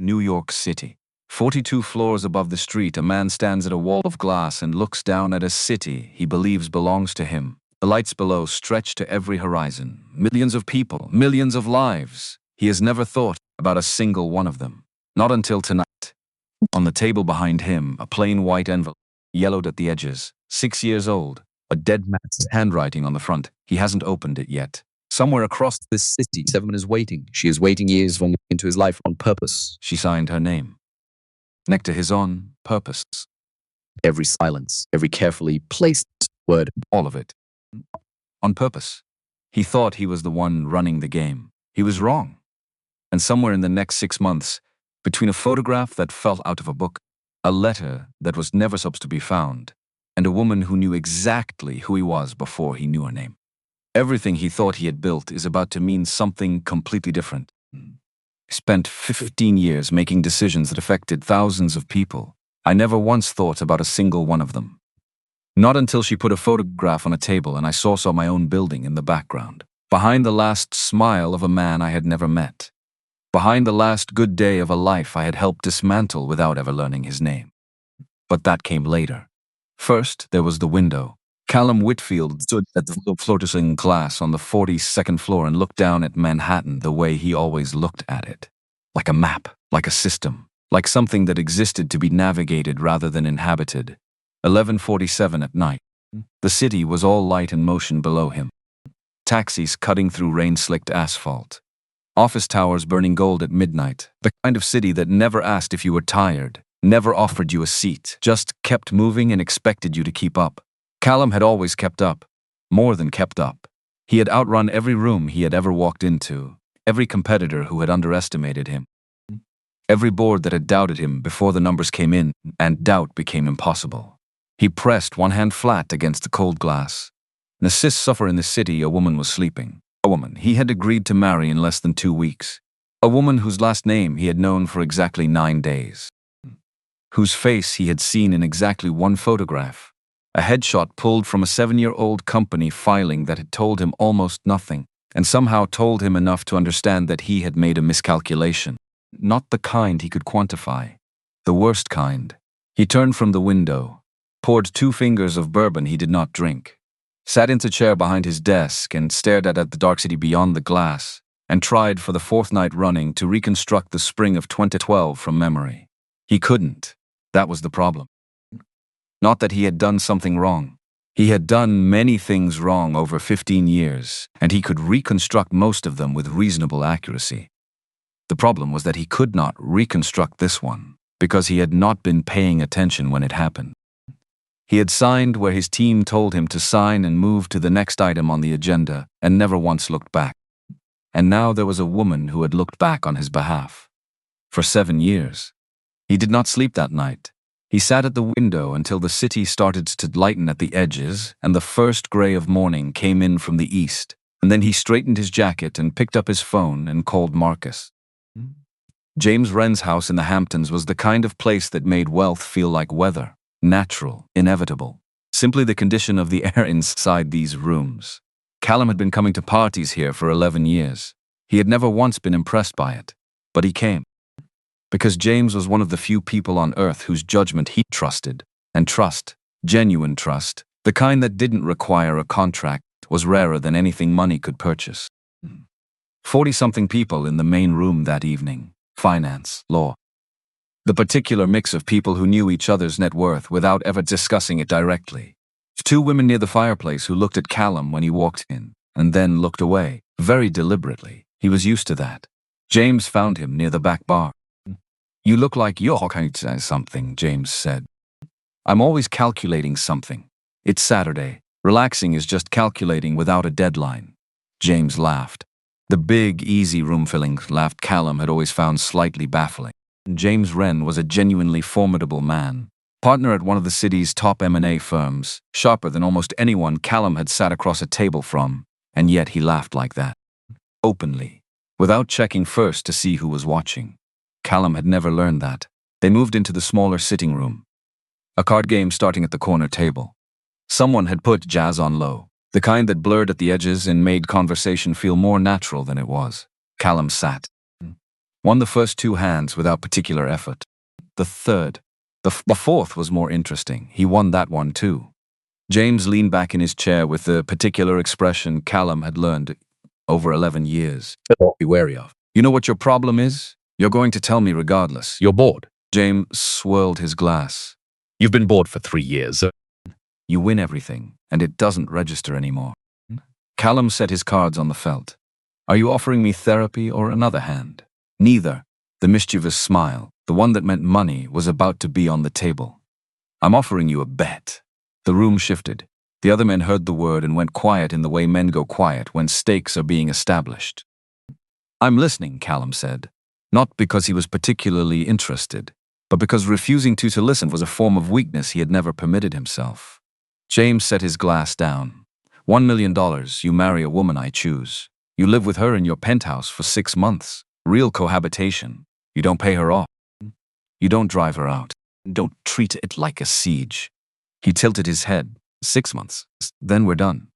New York City. 42 floors above the street, a man stands at a wall of glass and looks down at a city he believes belongs to him. The lights below stretch to every horizon. Millions of people, millions of lives. He has never thought about a single one of them. Not until tonight. On the table behind him, a plain white envelope, yellowed at the edges, 6 years old. A dead man's handwriting on the front. He hasn't opened it yet. Somewhere across this city, Seven is waiting. She is waiting years from into his life on purpose. She signed her name. Next to his on purpose. Every silence, every carefully placed word, all of it. On purpose. He thought he was the one running the game. He was wrong. And somewhere in the next 6 months, between a photograph that fell out of a book, a letter that was never supposed to be found, and a woman who knew exactly who he was before he knew her name, everything he thought he had built is about to mean something completely different. I spent 15 years making decisions that affected thousands of people. I never once thought about a single one of them. Not until she put a photograph on a table and I saw my own building in the background. Behind the last smile of a man I had never met. Behind the last good day of a life I had helped dismantle without ever learning his name. But that came later. First, there was the window. Callum Whitfield stood at the floor-to-ceiling glass on the 42nd floor and looked down at Manhattan the way he always looked at it. Like a map, like a system, like something that existed to be navigated rather than inhabited. 11:47 at night. The city was all light and motion below him. Taxis cutting through rain-slicked asphalt. Office towers burning gold at midnight. The kind of city that never asked if you were tired, never offered you a seat, just kept moving and expected you to keep up. Callum had always kept up, more than kept up. He had outrun every room he had ever walked into, every competitor who had underestimated him, every board that had doubted him before the numbers came in, and doubt became impossible. He pressed one hand flat against the cold glass. In a suffer in the city, a woman was sleeping. A woman he had agreed to marry in less than 2 weeks. A woman whose last name he had known for exactly 9 days. Whose face he had seen in exactly one photograph. A headshot pulled from a 7-year-old company filing that had told him almost nothing, and somehow told him enough to understand that he had made a miscalculation. Not the kind he could quantify. The worst kind. He turned from the window, poured 2 fingers of bourbon he did not drink, sat into a chair behind his desk and stared at the dark city beyond the glass, and tried for the 4th night running to reconstruct the spring of 2012 from memory. He couldn't. That was the problem. Not that he had done something wrong. He had done many things wrong over 15 years, and he could reconstruct most of them with reasonable accuracy. The problem was that he could not reconstruct this one, because he had not been paying attention when it happened. He had signed where his team told him to sign and moved to the next item on the agenda, and never once looked back. And now there was a woman who had looked back on his behalf. For 7 years. He did not sleep that night. He sat at the window until the city started to lighten at the edges and the first gray of morning came in from the east, and then he straightened his jacket and picked up his phone and called Marcus. James Wren's house in the Hamptons was the kind of place that made wealth feel like weather, natural, inevitable, simply the condition of the air inside these rooms. Callum had been coming to parties here for 11 years. He had never once been impressed by it, but he came. Because James was one of the few people on earth whose judgment he trusted, and trust, genuine trust, the kind that didn't require a contract, was rarer than anything money could purchase. 40-something people in the main room that evening. Finance, law. The particular mix of people who knew each other's net worth without ever discussing it directly. 2 women near the fireplace who looked at Callum when he walked in, and then looked away, very deliberately. He was used to that. James found him near the back bar. "You look like you're calculating something," James said. "I'm always calculating something. It's Saturday. Relaxing is just calculating without a deadline." James laughed. The big, easy room-filling laugh Callum had always found slightly baffling. James Wren was a genuinely formidable man. Partner at one of the city's top M&A firms, sharper than almost anyone Callum had sat across a table from, and yet he laughed like that. Openly, without checking first to see who was watching. Callum had never learned that. They moved into the smaller sitting room. A card game starting at the corner table. Someone had put jazz on low, the kind that blurred at the edges and made conversation feel more natural than it was. Callum sat. Won the first two hands without particular effort. The third. The fourth was more interesting. He won that one too. James leaned back in his chair with the particular expression Callum had learned over 11 years. Be wary of. You know what your problem is? You're going to tell me regardless. You're bored. James swirled his glass. You've been bored for 3 years. You win everything, and it doesn't register anymore. Callum set his cards on the felt. Are you offering me therapy or another hand? Neither. The mischievous smile, the one that meant money, was about to be on the table. I'm offering you a bet. The room shifted. The other men heard the word and went quiet in the way men go quiet when stakes are being established. I'm listening, Callum said. Not because he was particularly interested, but because refusing to listen was a form of weakness he had never permitted himself. James set his glass down. $1 million, you marry a woman I choose. You live with her in your penthouse for 6 months. Real cohabitation. You don't pay her off. You don't drive her out. Don't treat it like a siege. He tilted his head. 6 months. Then we're done.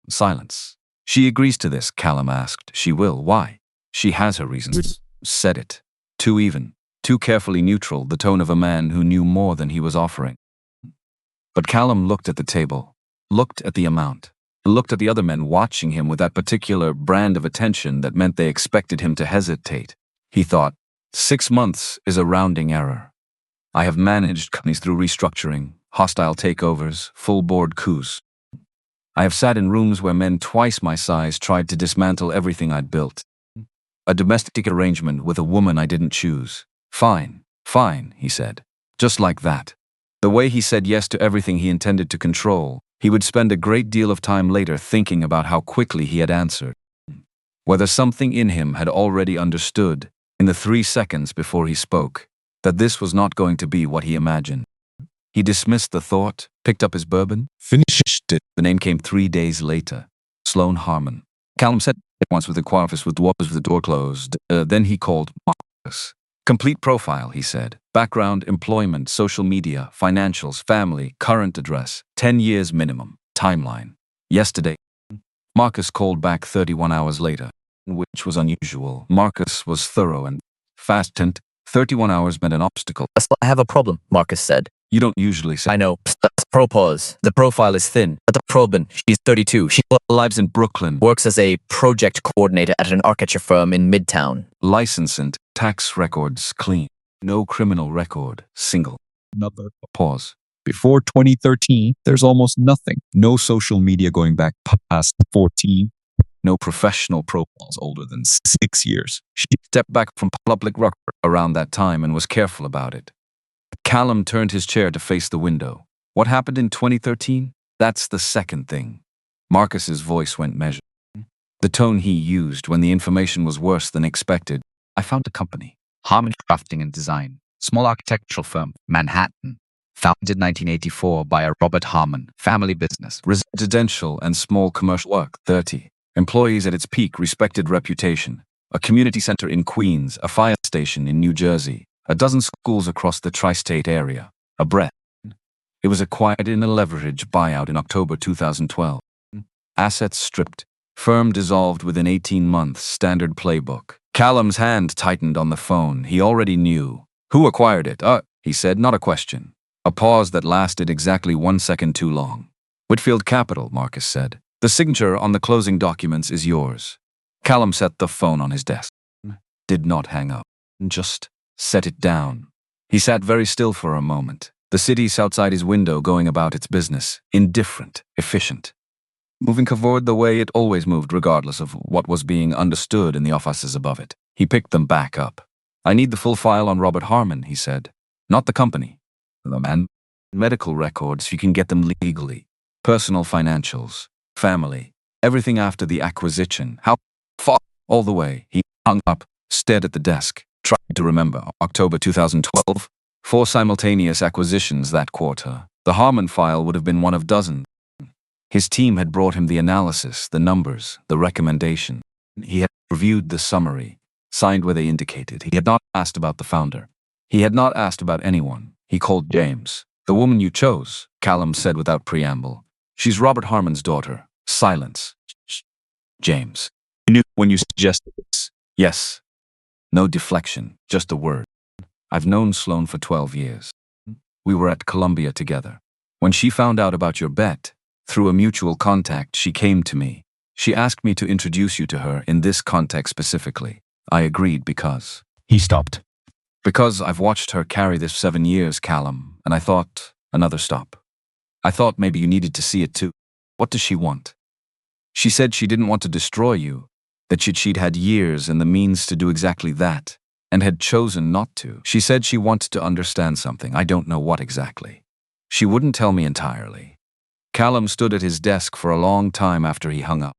Silence. She agrees to this, Callum asked. She will. Why? She has her reasons. Said it. Too even. Too carefully neutral, the tone of a man who knew more than he was offering. But Callum looked at the table, looked at the amount, looked at the other men watching him with that particular brand of attention that meant they expected him to hesitate. He thought, 6 months is a rounding error. I have managed companies through restructuring, hostile takeovers, full-board coups. I have sat in rooms where men twice my size tried to dismantle everything I'd built. A domestic arrangement with a woman I didn't choose. Fine, fine, he said. Just like that. The way he said yes to everything he intended to control, he would spend a great deal of time later thinking about how quickly he had answered. Whether something in him had already understood, in the 3 seconds before he spoke, that this was not going to be what he imagined. He dismissed the thought, picked up his bourbon, finished it. The name came 3 days later. Sloan Harmon. Callum said it once with the office with the door closed. Then he called Marcus. Complete profile, he said. Background, employment, social media, financials, family, current address, 10 years minimum, timeline. Yesterday. Marcus called back 31 hours later, which was unusual. Marcus was thorough and fast. 31 hours meant an obstacle. I have a problem, Marcus said. You don't usually say. I know. Propose. The profile is thin. But the Probin, she's 32. She Lives in Brooklyn. works as a project coordinator at an architecture firm in Midtown. License and tax records clean. No criminal record. Single. Another Pause. before 2013, there's almost nothing. No social media going back past 14. No professional profiles older than 6 years. She stepped back from public record around that time and was careful about it. Callum turned his chair to face the window. What happened in 2013? That's the second thing. Marcus's voice went measured. The tone he used when the information was worse than expected. I found a company. Harmon Crafting and Design. Small architectural firm, Manhattan. Founded 1984 by a Robert Harmon. Family business. Residential and small commercial work. 30. Employees at its peak. Respected reputation. A community center in Queens. A fire station in New Jersey. A dozen schools across the tri-state area. A breath. It was acquired in a leverage buyout in October 2012. Assets stripped. Firm dissolved within 18 months. Standard playbook. Callum's hand tightened on the phone. He already knew. Who acquired it? He said, not a question. A pause that lasted exactly 1 second too long. Whitfield Capital, Marcus said. The signature on the closing documents is yours. Callum set the phone on his desk. Did not hang up. Just set it down. He sat very still for a moment. The city outside his window going about its business. Indifferent, efficient. Moving forward the way it always moved regardless of what was being understood in the offices above it. He picked them back up. I need the full file on Robert Harmon, he said. Not the company. The man. Medical records, you can get them legally. Personal financials. Family. Everything after the acquisition. How far? All the way. He hung up, stared at the desk. Tried to remember. October 2012. 4 simultaneous acquisitions that quarter. The Harmon file would have been one of dozens. His team had brought him the analysis, the numbers, the recommendation. He had reviewed the summary, signed where they indicated. He had not asked about the founder. He had not asked about anyone. He called James. The woman you chose, Callum said without preamble. She's Robert Harmon's daughter. Silence. James. You knew when you suggested this. Yes. No deflection, just a word. I've known Sloane for 12 years. We were at Columbia together. When she found out about your bet, through a mutual contact, she came to me. She asked me to introduce you to her in this context specifically. I agreed because... He stopped. Because I've watched her carry this 7 years, Callum, and I thought, another stop. I thought maybe you needed to see it too. What does she want? She said she didn't want to destroy you, that she'd had years and the means to do exactly that, and had chosen not to. She said she wanted to understand something. I don't know what exactly. She wouldn't tell me entirely. Callum stood at his desk for a long time after he hung up.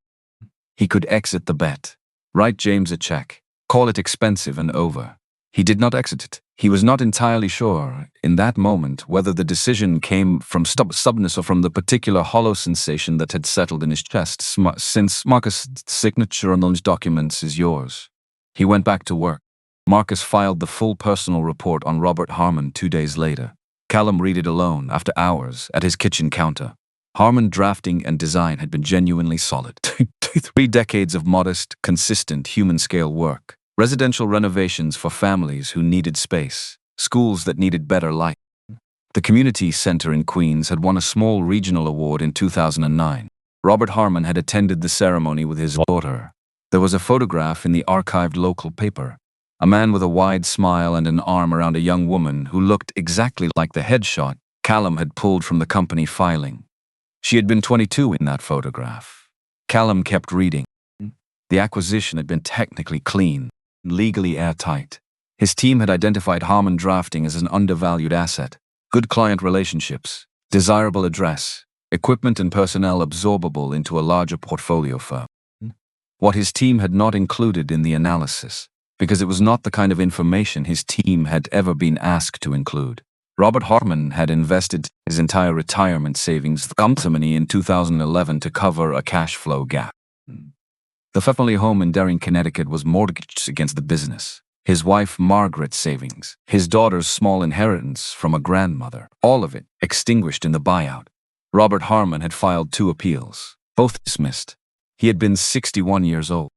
He could exit the bet, write James a check, call it expensive and over. He did not exit it. He was not entirely sure, in that moment, whether the decision came from stubbornness or from the particular hollow sensation that had settled in his chest. Since Marcus' signature on those documents is yours. He went back to work. Marcus filed the full personal report on Robert Harmon 2 days later. Callum read it alone, after hours, at his kitchen counter. Harmon drafting and design had been genuinely solid. 3 decades of modest, consistent, human-scale work. Residential renovations for families who needed space. Schools that needed better light. The community center in Queens had won a small regional award in 2009. Robert Harmon had attended the ceremony with his daughter. There was a photograph in the archived local paper. A man with a wide smile and an arm around a young woman who looked exactly like the headshot Callum had pulled from the company filing. She had been 22 in that photograph. Callum kept reading. The acquisition had been technically clean, legally airtight. His team had identified Harmon Drafting as an undervalued asset. Good client relationships, desirable address, equipment and personnel absorbable into a larger portfolio firm. What his team had not included in the analysis, because it was not the kind of information his team had ever been asked to include. Robert Harmon had invested his entire retirement savings company in 2011 to cover a cash flow gap. The family home in Darien, Connecticut was mortgaged against the business. His wife Margaret's savings, his daughter's small inheritance from a grandmother, all of it extinguished in the buyout. Robert Harmon had filed 2 appeals, both dismissed. He had been 61 years old.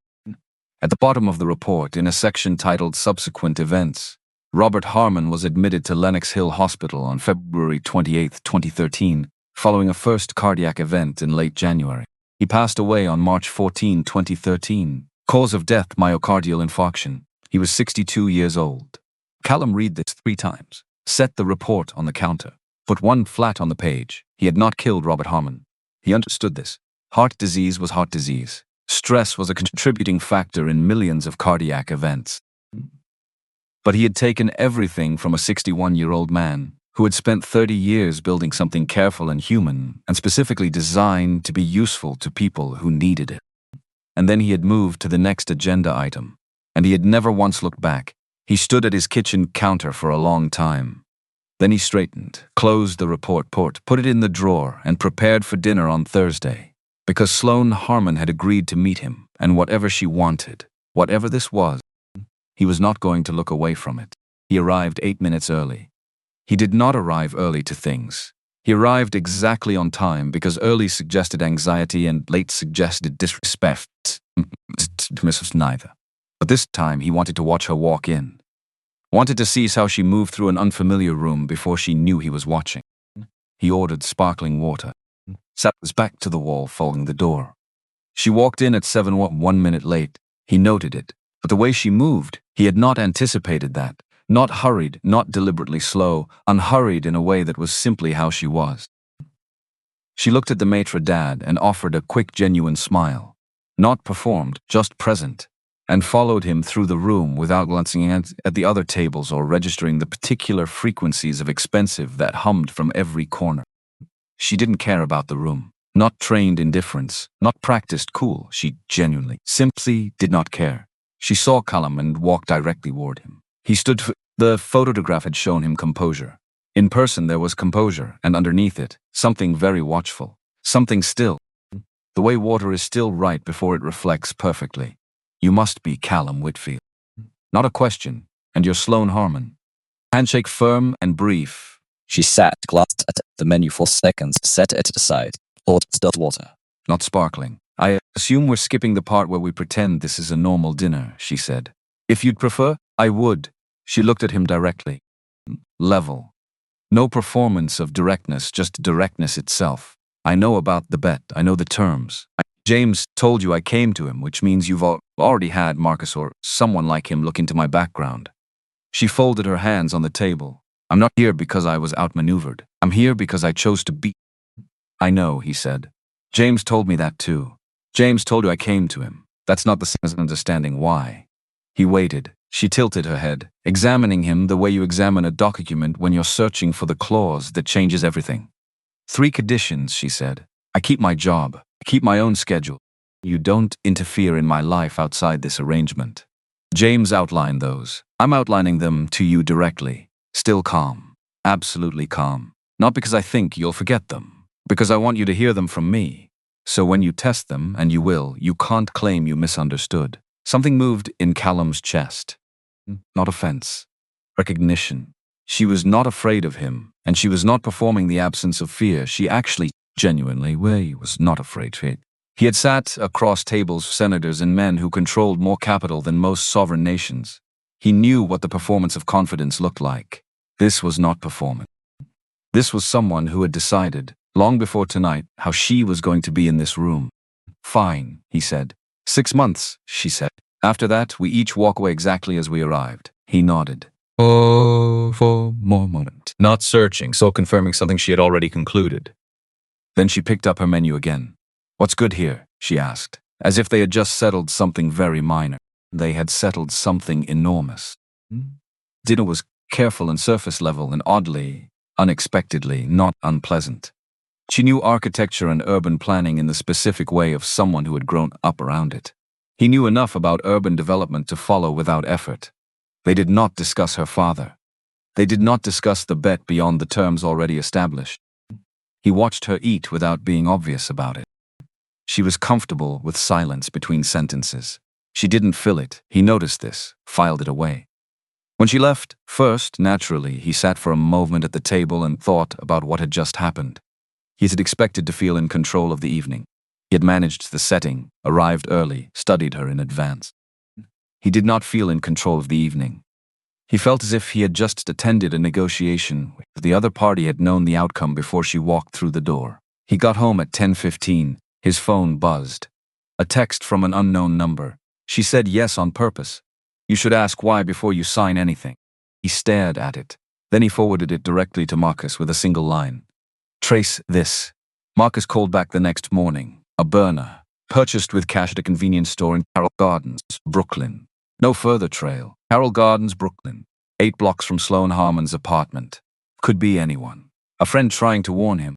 At the bottom of the report, in a section titled Subsequent Events, Robert Harmon was admitted to Lenox Hill Hospital on February 28, 2013, following a first cardiac event in late January. He passed away on March 14, 2013. Cause of death, myocardial infarction. He was 62 years old. Callum read this 3 times, set the report on the counter, put 1 flat on the page. He had not killed Robert Harmon. He understood this. Heart disease was heart disease. Stress was a contributing factor in millions of cardiac events. But he had taken everything from a 61-year-old man who had spent 30 years building something careful and human, and specifically designed to be useful to people who needed it. And then he had moved to the next agenda item, and he had never once looked back. He stood at his kitchen counter for a long time. Then he straightened, closed the report, put it in the drawer, and prepared for dinner on Thursday. Because Sloane Harmon had agreed to meet him, and whatever she wanted, whatever this was, he was not going to look away from it. He arrived 8 minutes early. He did not arrive early to things. He arrived exactly on time because early suggested anxiety and late suggested disrespect. Dismisses neither. But this time he wanted to watch her walk in. Wanted to see how she moved through an unfamiliar room before she knew he was watching. He ordered sparkling water. Sat his back to the wall, following the door. She walked in at 1 minute late. He noted it. But the way she moved, he had not anticipated that. Not hurried, not deliberately slow, unhurried in a way that was simply how she was. She looked at the maitre d' and offered a quick, genuine smile. Not performed, just present. And followed him through the room without glancing at the other tables or registering the particular frequencies of expensive that hummed from every corner. She didn't care about the room. Not trained indifference, not practiced cool. She genuinely, simply did not care. She saw Callum and walked directly toward him. He stood for... The photograph had shown him composure. In person there was composure, and underneath it, something very watchful. Something still. The way water is still right before it reflects perfectly. You must be Callum Whitfield. Not a question, and you're Sloane Harmon. Handshake firm and brief. She sat, glanced at the menu for seconds, set it aside, ordered distilled water. Not sparkling. I assume we're skipping the part where we pretend this is a normal dinner, she said. If you'd prefer, I would. She looked at him directly. Level. No performance of directness, just directness itself. I know about the bet. I know the terms. James told you I came to him, which means you've already had Marcus or someone like him look into my background. She folded her hands on the table. I'm not here because I was outmaneuvered. I'm here because I chose to be. I know, he said. James told me that too. James told you I came to him. That's not the same as understanding why. He waited. She tilted her head, examining him the way you examine a document when you're searching for the clause that changes everything. 3 conditions, she said. I keep my job. I keep my own schedule. You don't interfere in my life outside this arrangement. James outlined those. I'm outlining them to you directly. Still calm. Absolutely calm. Not because I think you'll forget them. Because I want you to hear them from me. So when you test them, and you will, you can't claim you misunderstood. Something moved in Callum's chest. Not offense. Recognition. She was not afraid of him, and she was not performing the absence of fear. She actually, genuinely, was not afraid of it. He had sat across tables of senators and men who controlled more capital than most sovereign nations. He knew what the performance of confidence looked like. This was not performance. This was someone who had decided, long before tonight, how she was going to be in this room. Fine, he said. 6 months, she said. After that, we each walk away exactly as we arrived. He nodded. Oh, for more moment. Not searching, so confirming something she had already concluded. Then she picked up her menu again. What's good here? She asked, as if they had just settled something very minor. They had settled something enormous. Dinner was careful and surface level and oddly, unexpectedly, not unpleasant. She knew architecture and urban planning in the specific way of someone who had grown up around it. He knew enough about urban development to follow without effort. They did not discuss her father. They did not discuss the bet beyond the terms already established. He watched her eat without being obvious about it. She was comfortable with silence between sentences. She didn't fill it. He noticed this, filed it away. When she left, first, naturally, he sat for a moment at the table and thought about what had just happened. He had expected to feel in control of the evening. He had managed the setting, arrived early, studied her in advance. He did not feel in control of the evening. He felt as if he had just attended a negotiation where the other party had known the outcome before she walked through the door. He got home at 10:15. His phone buzzed. A text from an unknown number. She said yes on purpose. You should ask why before you sign anything. He stared at it. Then he forwarded it directly to Marcus with a single line. Trace this. Marcus called back the next morning. A burner. Purchased with cash at a convenience store in Carroll Gardens, Brooklyn. No further trail. Carroll Gardens, Brooklyn. 8 blocks from Sloan Harmon's apartment. Could be anyone. A friend trying to warn him.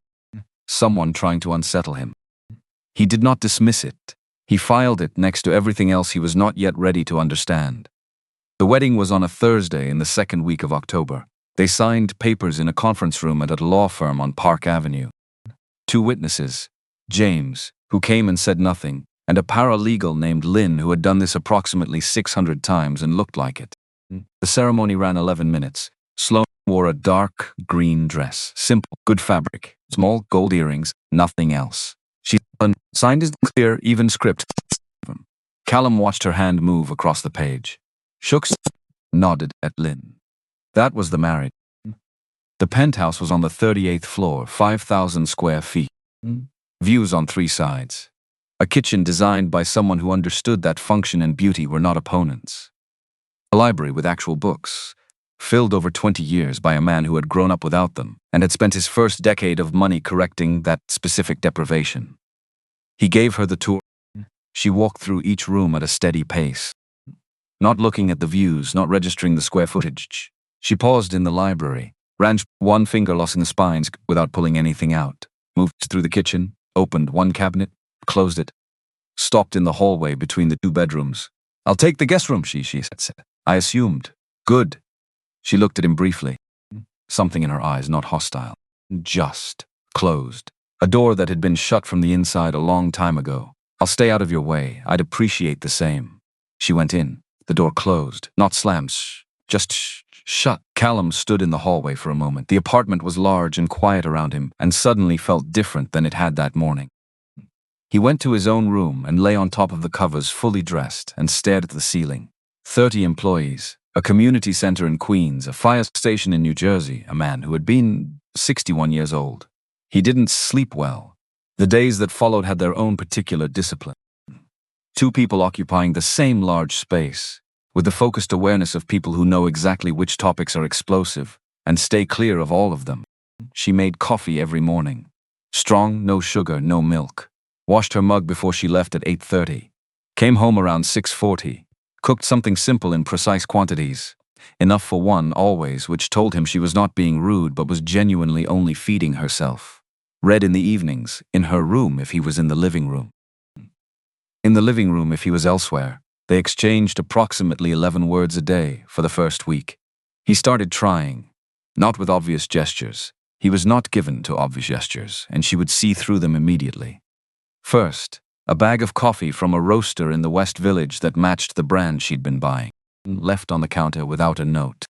Someone trying to unsettle him. He did not dismiss it. He filed it next to everything else he was not yet ready to understand. The wedding was on a Thursday in the 2nd week of October. They signed papers in a conference room at a law firm on Park Avenue. 2 witnesses, James, who came and said nothing, and a paralegal named Lynn who had done this approximately 600 times and looked like it. The ceremony ran 11 minutes. Sloan wore a dark green dress, simple, good fabric, small gold earrings, nothing else. She signed his clear, even script. Callum watched her hand move across the page. Shook, nodded at Lynn. That was the marriage. The penthouse was on the 38th floor, 5,000 square feet. Views on 3 sides. A kitchen designed by someone who understood that function and beauty were not opponents. A library with actual books, filled over 20 years by a man who had grown up without them and had spent his first decade of money correcting that specific deprivation. He gave her the tour. She walked through each room at a steady pace, not looking at the views, not registering the square footage. She paused in the library, ran one finger along the spines without pulling anything out, moved through the kitchen, opened one cabinet, closed it, stopped in the hallway between the 2 bedrooms. I'll take the guest room, she said. I assumed. Good. She looked at him briefly. Something in her eyes, not hostile. Just closed. A door that had been shut from the inside a long time ago. I'll stay out of your way. I'd appreciate the same. She went in. The door closed. Not slammed. Just shut. Callum stood in the hallway for a moment. The apartment was large and quiet around him and suddenly felt different than it had that morning. He went to his own room and lay on top of the covers fully dressed and stared at the ceiling. 30 employees, A community center in Queens, a fire station in New Jersey, a man who had been 61 years old. He didn't sleep well. The days that followed had their own particular discipline. Two people occupying the same large space, with the focused awareness of people who know exactly which topics are explosive and stay clear of all of them. She made coffee every morning. Strong, no sugar, no milk. Washed her mug before she left at 8:30. Came home around 6:40. Cooked something simple in precise quantities. Enough for one, always, which told him she was not being rude but was genuinely only feeding herself. Read in the evenings, in her room if he was in the living room. In the living room if he was elsewhere. They exchanged approximately 11 words a day for the first week. He started trying, not with obvious gestures. He was not given to obvious gestures, and she would see through them immediately. First, a bag of coffee from a roaster in the West Village that matched the brand she'd been buying, left on the counter without a note.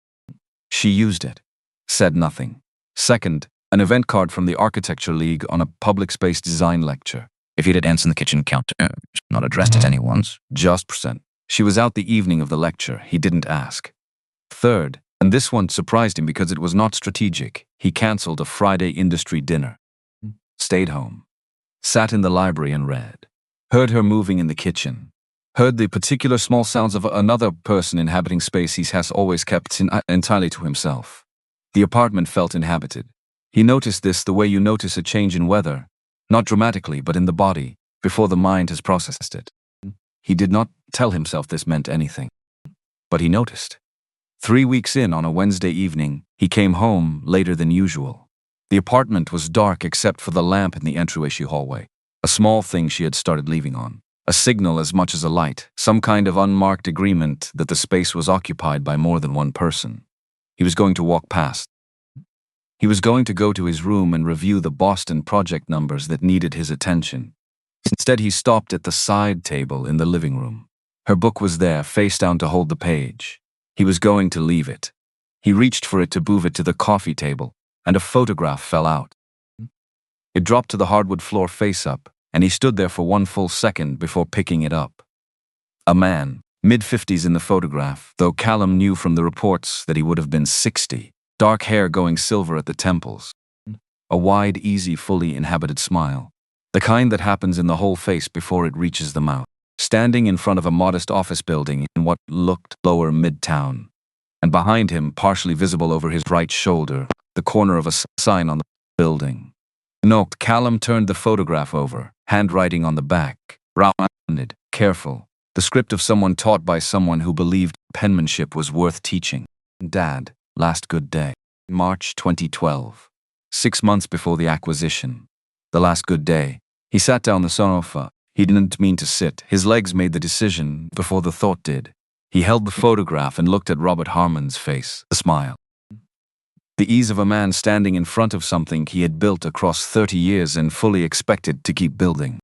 She used it, said nothing. Second, an event card from the Architecture League on a public space design lecture. If you'd answer the kitchen counter, not addressed at anyone's. Just percent. She was out the evening of the lecture. He didn't ask. Third, and this one surprised him because it was not strategic, he canceled a Friday industry dinner. Stayed home. Sat in the library and read. Heard her moving in the kitchen. Heard the particular small sounds of another person inhabiting space he has always kept entirely to himself. The apartment felt inhabited. He noticed this the way you notice a change in weather, not dramatically but in the body, before the mind has processed it. He did not tell himself this meant anything. But he noticed. 3 weeks in, on a Wednesday evening, he came home later than usual. The apartment was dark except for the lamp in the entryway hallway, a small thing she had started leaving on. A signal as much as a light, some kind of unmarked agreement that the space was occupied by more than one person. He was going to walk past. He was going to go to his room and review the Boston project numbers that needed his attention. Instead, he stopped at the side table in the living room. Her book was there, face down to hold the page. He was going to leave it. He reached for it to move it to the coffee table, and a photograph fell out. It dropped to the hardwood floor face up, and he stood there for 1 full second before picking it up. A man, mid-50s in the photograph, though Callum knew from the reports that he would have been 60. Dark hair going silver at the temples. A wide, easy, fully inhabited smile. The kind that happens in the whole face before it reaches the mouth. Standing in front of a modest office building in what looked lower midtown. And behind him, partially visible over his right shoulder, the corner of a sign on the building. Note, Callum turned the photograph over, handwriting on the back, rounded, careful. The script of someone taught by someone who believed penmanship was worth teaching. Dad. Last good day. March 2012. 6 months before the acquisition. The last good day. He sat down on the sofa. He didn't mean to sit. His legs made the decision before the thought did. He held the photograph and looked at Robert Harmon's face, a smile. The ease of a man standing in front of something he had built across 30 years and fully expected to keep building.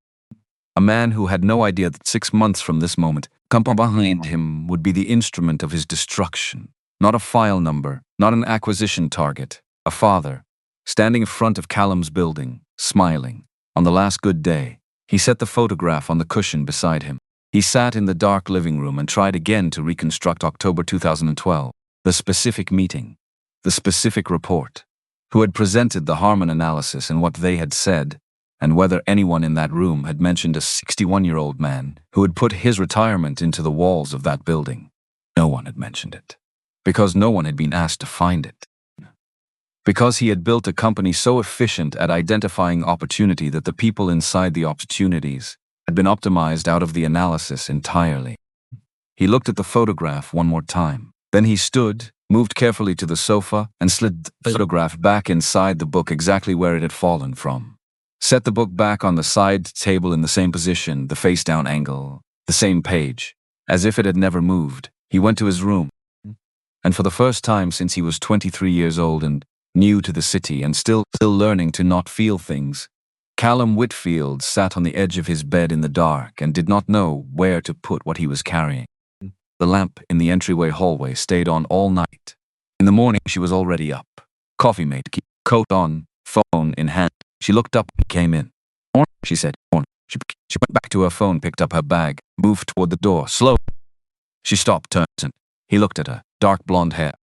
A man who had no idea that 6 months from this moment, come behind him would be the instrument of his destruction. Not a file number, not an acquisition target. A father, standing in front of Callum's building, smiling. On the last good day, he set the photograph on the cushion beside him. He sat in the dark living room and tried again to reconstruct October 2012, the specific meeting, the specific report, who had presented the Harmon analysis and what they had said, and whether anyone in that room had mentioned a 61-year-old man who had put his retirement into the walls of that building. No one had mentioned it. Because no one had been asked to find it. Because he had built a company so efficient at identifying opportunity that the people inside the opportunities had been optimized out of the analysis entirely. He looked at the photograph one more time. Then he stood, moved carefully to the sofa, and slid the photograph back inside the book exactly where it had fallen from. Set the book back on the side table in the same position, the face-down angle, the same page. As if it had never moved, he went to his room. And for the first time since he was 23 years old and new to the city and still learning to not feel things, Callum Whitfield sat on the edge of his bed in the dark and did not know where to put what he was carrying. The lamp in the entryway hallway stayed on all night. In the morning she was already up. Coffee made, coat on, phone in hand. She looked up and came in. She said. She went back to her phone, picked up her bag, moved toward the door, slow. She stopped, turned, He looked at her, dark blonde hair,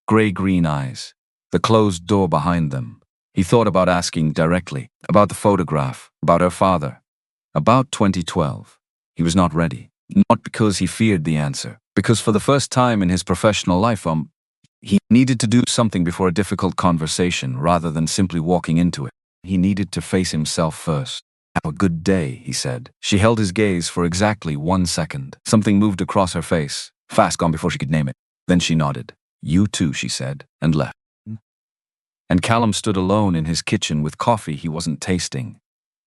gray-green eyes, the closed door behind them. He thought about asking directly, about the photograph, about her father, about 2012. He was not ready, not because he feared the answer, because for the first time in his professional life, he needed to do something before a difficult conversation rather than simply walking into it. He needed to face himself first. "Have a good day," he said. She held his gaze for exactly 1 second. Something moved across her face, fast gone before she could name it. Then she nodded. "You too," she said, and left. And Callum stood alone in his kitchen with coffee he wasn't tasting,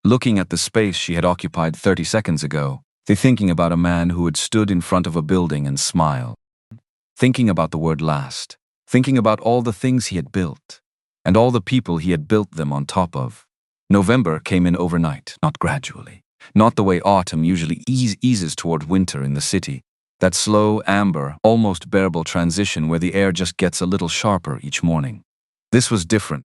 looking at the space she had occupied 30 seconds ago, thinking about a man who had stood in front of a building and smiled, thinking about the word last, thinking about all the things he had built, and all the people he had built them on top of. November came in overnight, not gradually, not the way autumn usually eases toward winter in the city, that slow, amber, almost bearable transition where the air just gets a little sharper each morning. This was different.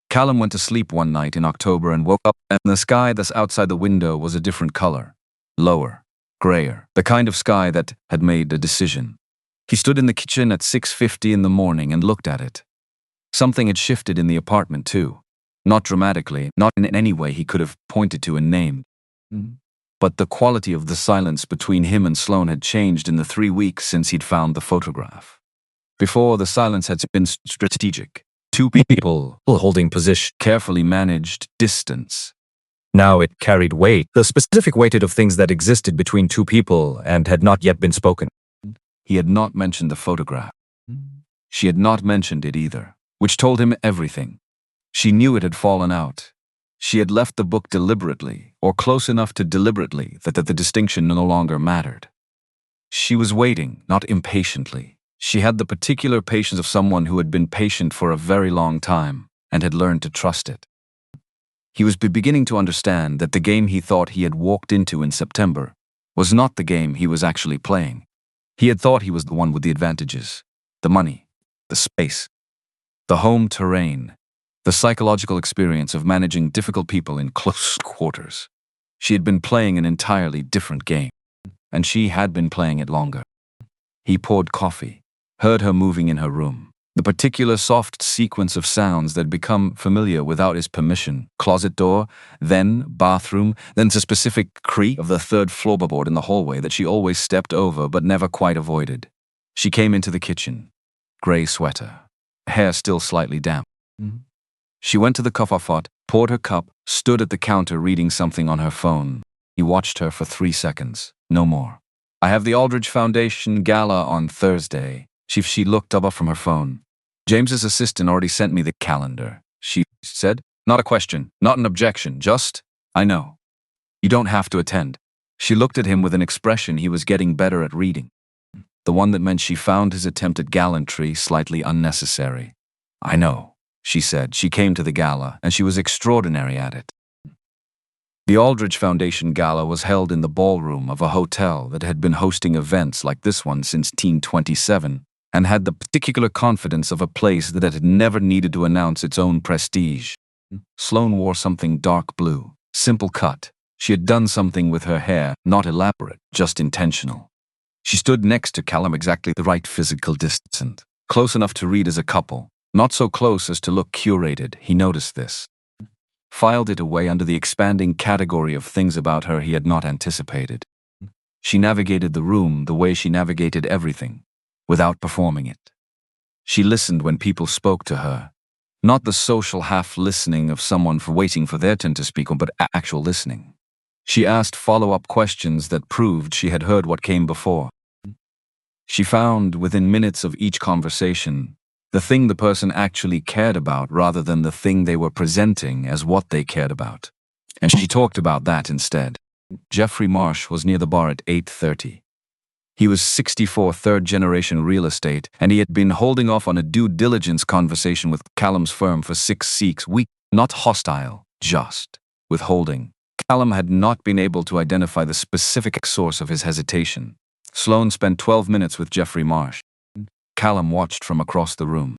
Callum went to sleep one night in October and woke up, and the sky that's outside the window was a different color, lower, grayer, the kind of sky that had made a decision. He stood in the kitchen at 6:50 in the morning and looked at it. Something had shifted in the apartment too. Not dramatically, not in any way he could have pointed to and named. But the quality of the silence between him and Sloane had changed in the 3 weeks since he'd found the photograph. Before, the silence had been strategic. Two people holding position. carefully managed distance. Now it carried weight, the specific weight of things that existed between two people and had not yet been spoken. He had not mentioned the photograph. She had not mentioned it either, which told him everything. She knew it had fallen out. She had left the book deliberately, or close enough to deliberately, that the distinction no longer mattered. She was waiting, not impatiently. She had the particular patience of someone who had been patient for a very long time and had learned to trust it. He was beginning to understand that the game he thought he had walked into in September was not the game he was actually playing. He had thought he was the one with the advantages, the money, the space, the home terrain, the psychological experience of managing difficult people in close quarters. She had been playing an entirely different game, and she had been playing it longer. He poured coffee, heard her moving in her room, the particular soft sequence of sounds that had become familiar without his permission. Closet door, then bathroom, then the specific creak of the third floorboard in the hallway that she always stepped over but never quite avoided. She came into the kitchen, gray sweater, hair still slightly damp. She went to the coffee-pot, poured her cup, stood at the counter reading something on her phone. He watched her for 3 seconds, no more. "I have the Aldridge Foundation Gala on Thursday." She looked up from her phone. "James's assistant already sent me the calendar," she said. "Not a question, not an objection, just, I know. You don't have to attend." She looked at him with an expression he was getting better at reading. The one that meant she found his attempt at gallantry slightly unnecessary. "I know," she said. She came to the gala, and she was extraordinary at it. The Aldridge Foundation Gala was held in the ballroom of a hotel that had been hosting events like this one since 1927, and had the particular confidence of a place that had never needed to announce its own prestige. Sloane wore something dark blue, simple cut. She had done something with her hair, not elaborate, just intentional. She stood next to Callum exactly the right physical distance, close enough to read as a couple, not so close as to look curated. He noticed this. Filed it away under the expanding category of things about her he had not anticipated. She navigated the room the way she navigated everything, without performing it. She listened when people spoke to her, not the social half-listening of someone for waiting for their turn to speak, but actual listening. She asked follow-up questions that proved she had heard what came before. She found, within minutes of each conversation, the thing the person actually cared about rather than the thing they were presenting as what they cared about. And she talked about that instead. Jeffrey Marsh was near the bar at 8:30. He was 64, third-generation real estate, and he had been holding off on a due diligence conversation with Callum's firm for 6 weeks, not hostile, just withholding. Callum had not been able to identify the specific source of his hesitation. Sloane spent 12 minutes with Jeffrey Marsh. Callum watched from across the room.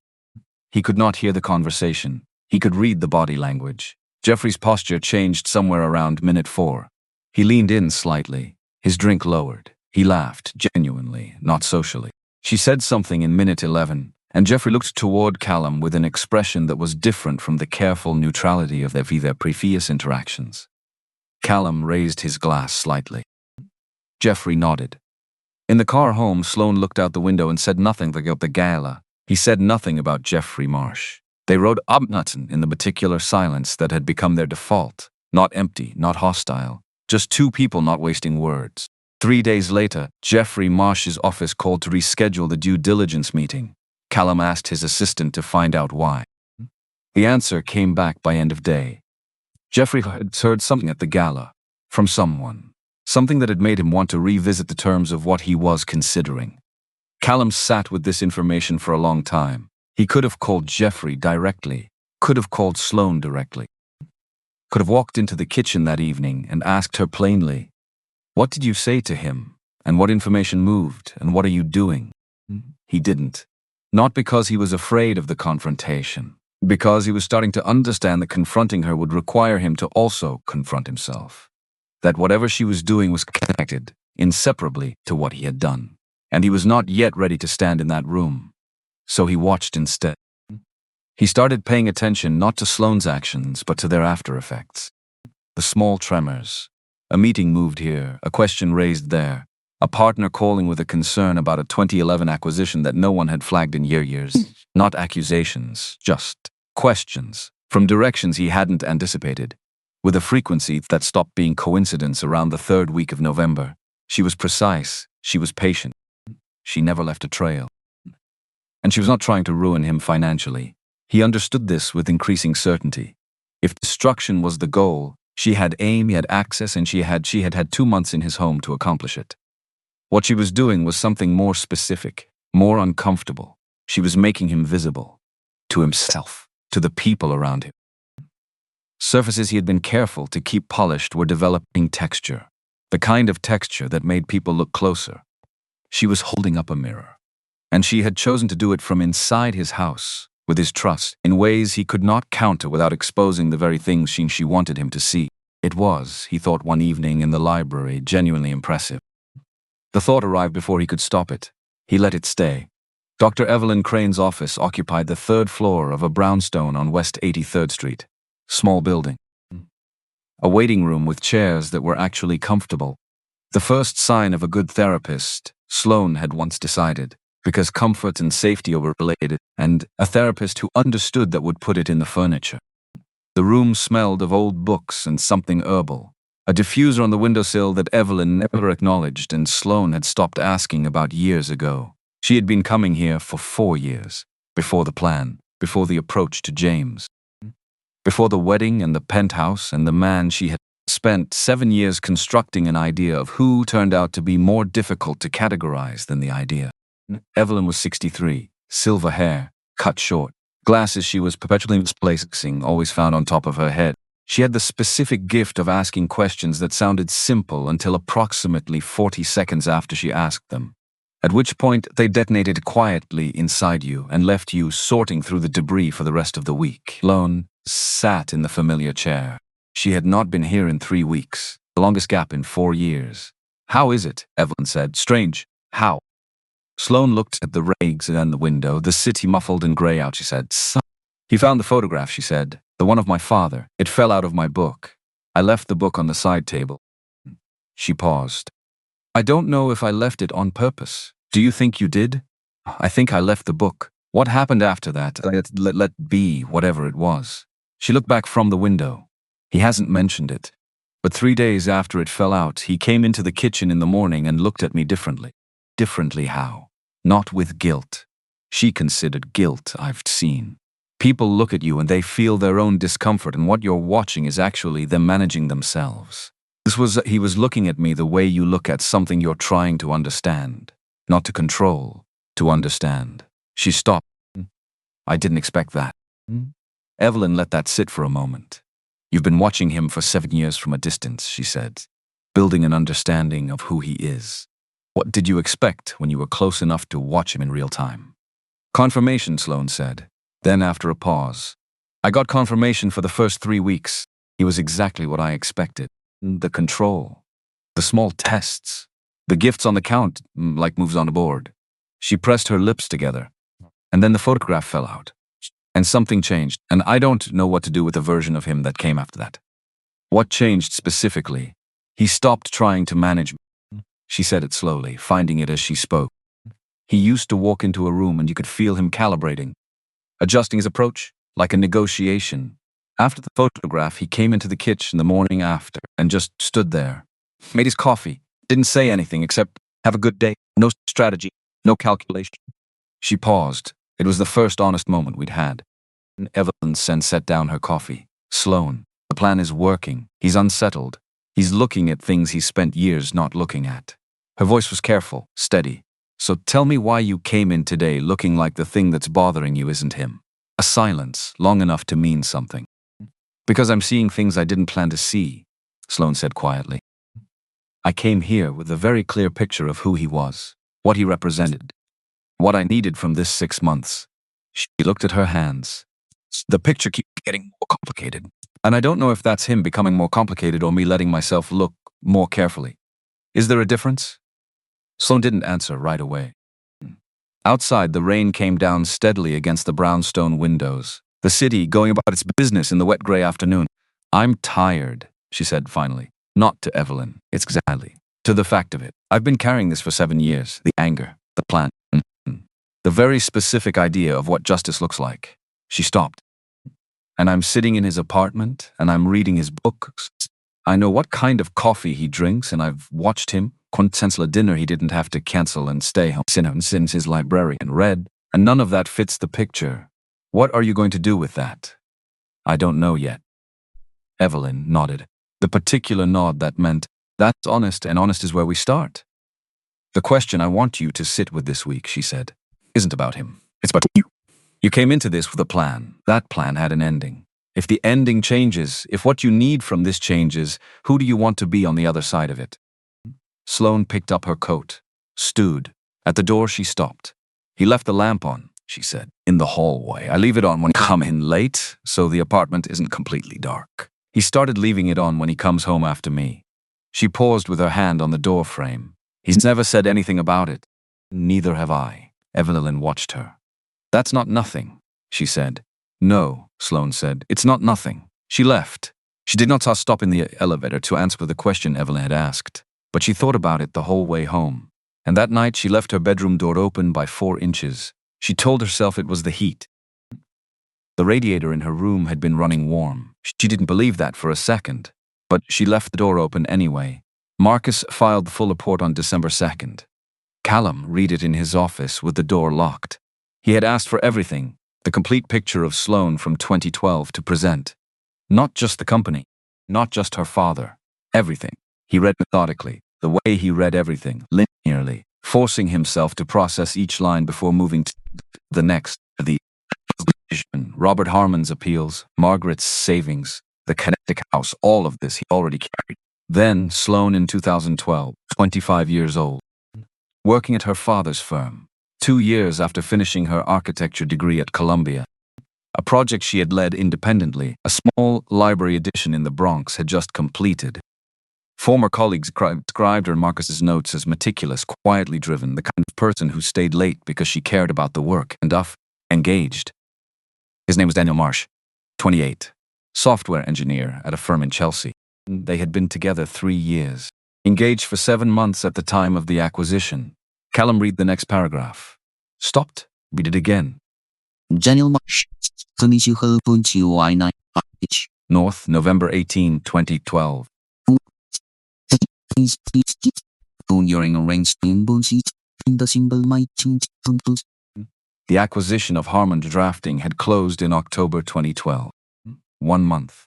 He could not hear the conversation. He could read the body language. Jeffrey's posture changed somewhere around minute 4. He leaned in slightly, his drink lowered. He laughed, genuinely, not socially. She said something in minute 11, and Jeffrey looked toward Callum with an expression that was different from the careful neutrality of their previous interactions. Callum raised his glass slightly. Jeffrey nodded. In the car home, Sloane looked out the window and said nothing about the gala. He said nothing about Jeffrey Marsh. They rode Obnutton in the particular silence that had become their default. Not empty, not hostile. Just two people not wasting words. 3 days later, Jeffrey Marsh's office called to reschedule the due diligence meeting. Callum asked his assistant to find out why. The answer came back by end of day. Jeffrey had heard something at the gala. From someone. Something that had made him want to revisit the terms of what he was considering. Callum sat with this information for a long time. He could have called Jeffrey directly. Could have called Sloane directly. Could have walked into the kitchen that evening and asked her plainly, "What did you say to him? And what information moved? And what are you doing?" He didn't. Not because he was afraid of the confrontation. Because he was starting to understand that confronting her would require him to also confront himself. That whatever she was doing was connected, inseparably, to what he had done. And he was not yet ready to stand in that room. So he watched instead. He started paying attention not to Sloane's actions, but to their after effects. The small tremors. A meeting moved here, a question raised there, a partner calling with a concern about a 2011 acquisition that no one had flagged in years. Not accusations, just questions, from directions he hadn't anticipated. With a frequency that stopped being coincidence around the 3rd week of November. She was precise, she was patient. She never left a trail. And she was not trying to ruin him financially. He understood this with increasing certainty. If destruction was the goal, she had aim, he had access, and she had had 2 months in his home to accomplish it. What she was doing was something more specific, more uncomfortable. She was making him visible. To himself, to the people around him. Surfaces he had been careful to keep polished were developing texture. The kind of texture that made people look closer. She was holding up a mirror. And she had chosen to do it from inside his house, with his trust, in ways he could not counter without exposing the very things she wanted him to see. It was, he thought one evening in the library, genuinely impressive. The thought arrived before he could stop it. He let it stay. Dr. Evelyn Crane's office occupied the 3rd floor of a brownstone on West 83rd Street. Small building. A waiting room with chairs that were actually comfortable. The first sign of a good therapist, Sloane had once decided, because comfort and safety were related, and a therapist who understood that would put it in the furniture. The room smelled of old books and something herbal. A diffuser on the windowsill that Evelyn never acknowledged and Sloane had stopped asking about years ago. She had been coming here for 4 years, before the plan, before the approach to James. Before the wedding and the penthouse and the man she had spent 7 years constructing an idea of who turned out to be more difficult to categorize than the idea. Evelyn was 63, silver hair, cut short, glasses she was perpetually misplacing, always found on top of her head. She had the specific gift of asking questions that sounded simple until approximately 40 seconds after she asked them. At which point they detonated quietly inside you and left you sorting through the debris for the rest of the week. Sloane sat in the familiar chair. She had not been here in 3 weeks, the longest gap in 4 years. "How is it?" Evelyn said. "Strange. How?" Sloane looked at the rags and the window, the city muffled in grey out, she said. "He found the photograph," she said. "The one of my father. It fell out of my book. I left the book on the side table." She paused. "I don't know if I left it on purpose. Do you think you did?" "I think I left the book. What happened after that? Let be whatever it was." She looked back from the window. "He hasn't mentioned it. But 3 days after it fell out, he came into the kitchen in the morning and looked at me differently." Differently how? Not with guilt. She considered guilt, I've seen. People look at you and they feel their own discomfort, and what you're watching is actually them managing themselves. He was looking at me the way you look at something you're trying to understand. Not to control, to understand. She stopped. "I didn't expect that." Evelyn let that sit for a moment. "You've been watching him for 7 years from a distance," she said, "building an understanding of who he is. What did you expect when you were close enough to watch him in real time?" "Confirmation," Sloane said. Then after a pause, "I got confirmation for the first 3 weeks. He was exactly what I expected. The control. The small tests. The gifts on the count, like moves on the board. She pressed her lips together, and then the photograph fell out. And something changed, and I don't know what to do with the version of him that came after that. What changed specifically? He stopped trying to manage me. She said it slowly, finding it as she spoke. He used to walk into a room and you could feel him calibrating, adjusting his approach, like a negotiation. After the photograph, he came into the kitchen the morning after and just stood there. Made his coffee, didn't say anything except, "Have a good day." No strategy, no calculation. She paused. It was the first honest moment we'd had. Evelyn set down her coffee. "Sloan, the plan is working. He's unsettled. He's looking at things he spent years not looking at." Her voice was careful, steady. "So tell me why you came in today looking like the thing that's bothering you isn't him." A silence, long enough to mean something. "Because I'm seeing things I didn't plan to see," Sloan said quietly. "I came here with a very clear picture of who he was, what he represented, what I needed from this 6 months." She looked at her hands. "The picture keeps getting more complicated. And I don't know if that's him becoming more complicated or me letting myself look more carefully. Is there a difference?" Sloan didn't answer right away. Outside, the rain came down steadily against the brownstone windows, the city going about its business in the wet gray afternoon. "I'm tired," she said finally. Not to Evelyn, it's exactly to the fact of it. "I've been carrying this for 7 years, the anger, the plan, the very specific idea of what justice looks like." She stopped. "And I'm sitting in his apartment, and I'm reading his books. I know what kind of coffee he drinks, and I've watched him, quintessential dinner he didn't have to cancel and stay home since his library and read, and none of that fits the picture. What are you going to do with that?" "I don't know yet." Evelyn nodded. The particular nod that meant, "That's honest, and honest is where we start." "The question I want you to sit with this week," she said, "isn't about him. It's about you. You came into this with a plan. That plan had an ending. If the ending changes, if what you need from this changes, who do you want to be on the other side of it?" Sloan picked up her coat, stood. At the door, she stopped. "He left the lamp on," she said, "in the hallway. I leave it on when I come in late, so the apartment isn't completely dark. He started leaving it on when he comes home after me." She paused with her hand on the door frame. "He's never said anything about it." "Neither have I." Evelyn watched her. "That's not nothing," she said. "No," Sloan said, "it's not nothing." She left. She did not stop in the elevator to answer the question Evelyn had asked, but she thought about it the whole way home. And that night she left her bedroom door open by 4 inches. She told herself it was the heat. The radiator in her room had been running warm. She didn't believe that for a second, but she left the door open anyway. Marcus filed the full report on December 2nd. Callum read it in his office with the door locked. He had asked for everything, the complete picture of Sloan from 2012 to present. Not just the company, not just her father, everything. He read methodically, the way he read everything, linearly, forcing himself to process each line before moving to the next, the Robert Harmon's appeals, Margaret's savings, the Connecticut house, all of this he already carried. Then Sloan in 2012, 25 years old, working at her father's firm, 2 years after finishing her architecture degree at Columbia. A project she had led independently, a small library addition in the Bronx, had just completed. Former colleagues described her Marcus's notes as meticulous, quietly driven, the kind of person who stayed late because she cared about the work, and engaged. His name was Daniel Marsh, 28, software engineer at a firm in Chelsea. They had been together 3 years, engaged for 7 months at the time of the acquisition. Callum read the next paragraph. Stopped, read it again. Daniel Marsh, North, November 18, 2012. The acquisition of Harmon Drafting had closed in October 2012. 1 month.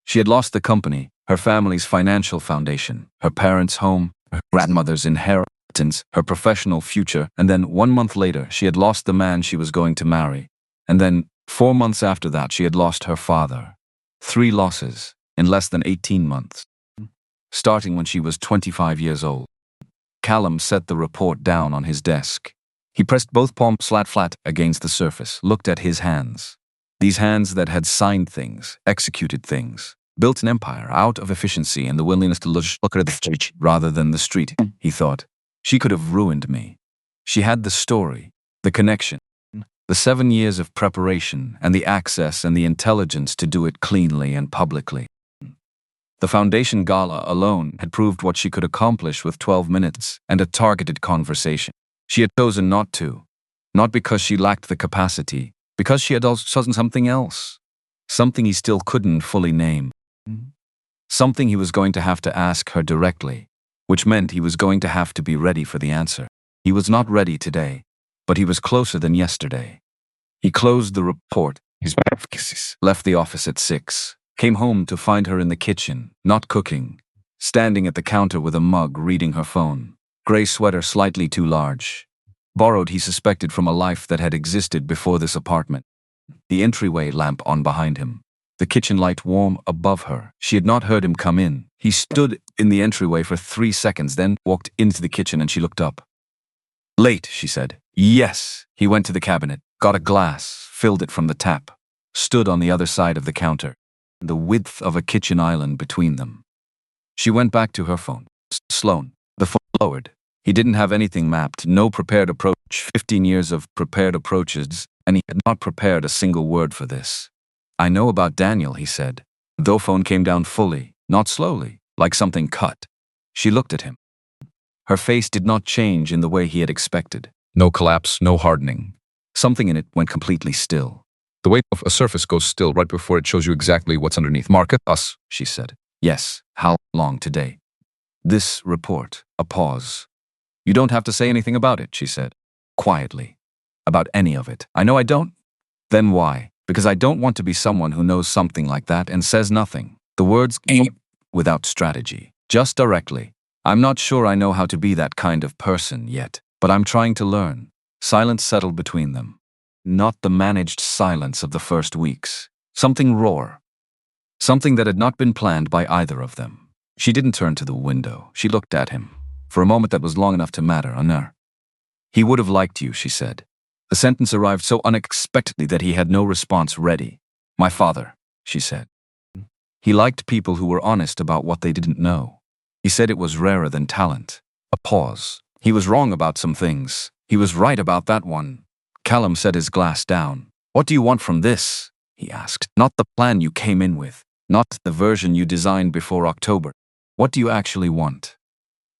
She had lost the company, her family's financial foundation, her parents' home, her grandmother's inheritance, her professional future, and then 1 month later, she had lost the man she was going to marry. And then 4 months after that, she had lost her father. 3 losses in less than 18 months, starting when she was 25 years old. Callum set the report down on his desk. He pressed both palms flat against the surface, looked at his hands. These hands that had signed things, executed things, built an empire out of efficiency and the willingness to look at the street rather than the street, he thought. She could have ruined me. She had the story, the connection, the 7 years of preparation, and the access and the intelligence to do it cleanly and publicly. The foundation gala alone had proved what she could accomplish with 12 minutes and a targeted conversation. She had chosen not to, not because she lacked the capacity, because she had also chosen something else, something he still couldn't fully name, something he was going to have to ask her directly, which meant he was going to have to be ready for the answer. He was not ready today, but he was closer than yesterday. He closed the report, left the office at 6, came home to find her in the kitchen, not cooking, standing at the counter with a mug reading her phone. Gray sweater slightly too large. Borrowed, he suspected, from a life that had existed before this apartment. The entryway lamp on behind him. The kitchen light warm above her. She had not heard him come in. He stood in the entryway for 3 seconds, then walked into the kitchen and she looked up. "Late," she said. "Yes." He went to the cabinet, got a glass, filled it from the tap, stood on the other side of the counter, the width of a kitchen island between them. She went back to her phone. Sloan. The phone lowered. He didn't have anything mapped, no prepared approach, 15 years of prepared approaches, and he had not prepared a single word for this. "I know about Daniel," he said. The phone came down fully, not slowly, like something cut. She looked at him. Her face did not change in the way he had expected. No collapse, no hardening. Something in it went completely still. The weight of a surface goes still right before it shows you exactly what's underneath. Market us, she said. "Yes, how long today?" "This report." A pause. "You don't have to say anything about it," she said, quietly. "About any of it." "I know I don't." "Then why?" "Because I don't want to be someone who knows something like that and says nothing." The words came without strategy, just directly. "I'm not sure I know how to be that kind of person yet, but I'm trying to learn." Silence settled between them. Not the managed silence of the first weeks. Something raw. Something that had not been planned by either of them. She didn't turn to the window. She looked at him. For a moment that was long enough to matter, Honor. "He would have liked you," she said. The sentence arrived so unexpectedly that he had no response ready. "My father," she said. He liked people who were honest about what they didn't know. He said it was rarer than talent. A pause. He was wrong about some things. He was right about that one. Callum set his glass down. "What do you want from this?" he asked. "Not the plan you came in with. Not the version you designed before October. What do you actually want?"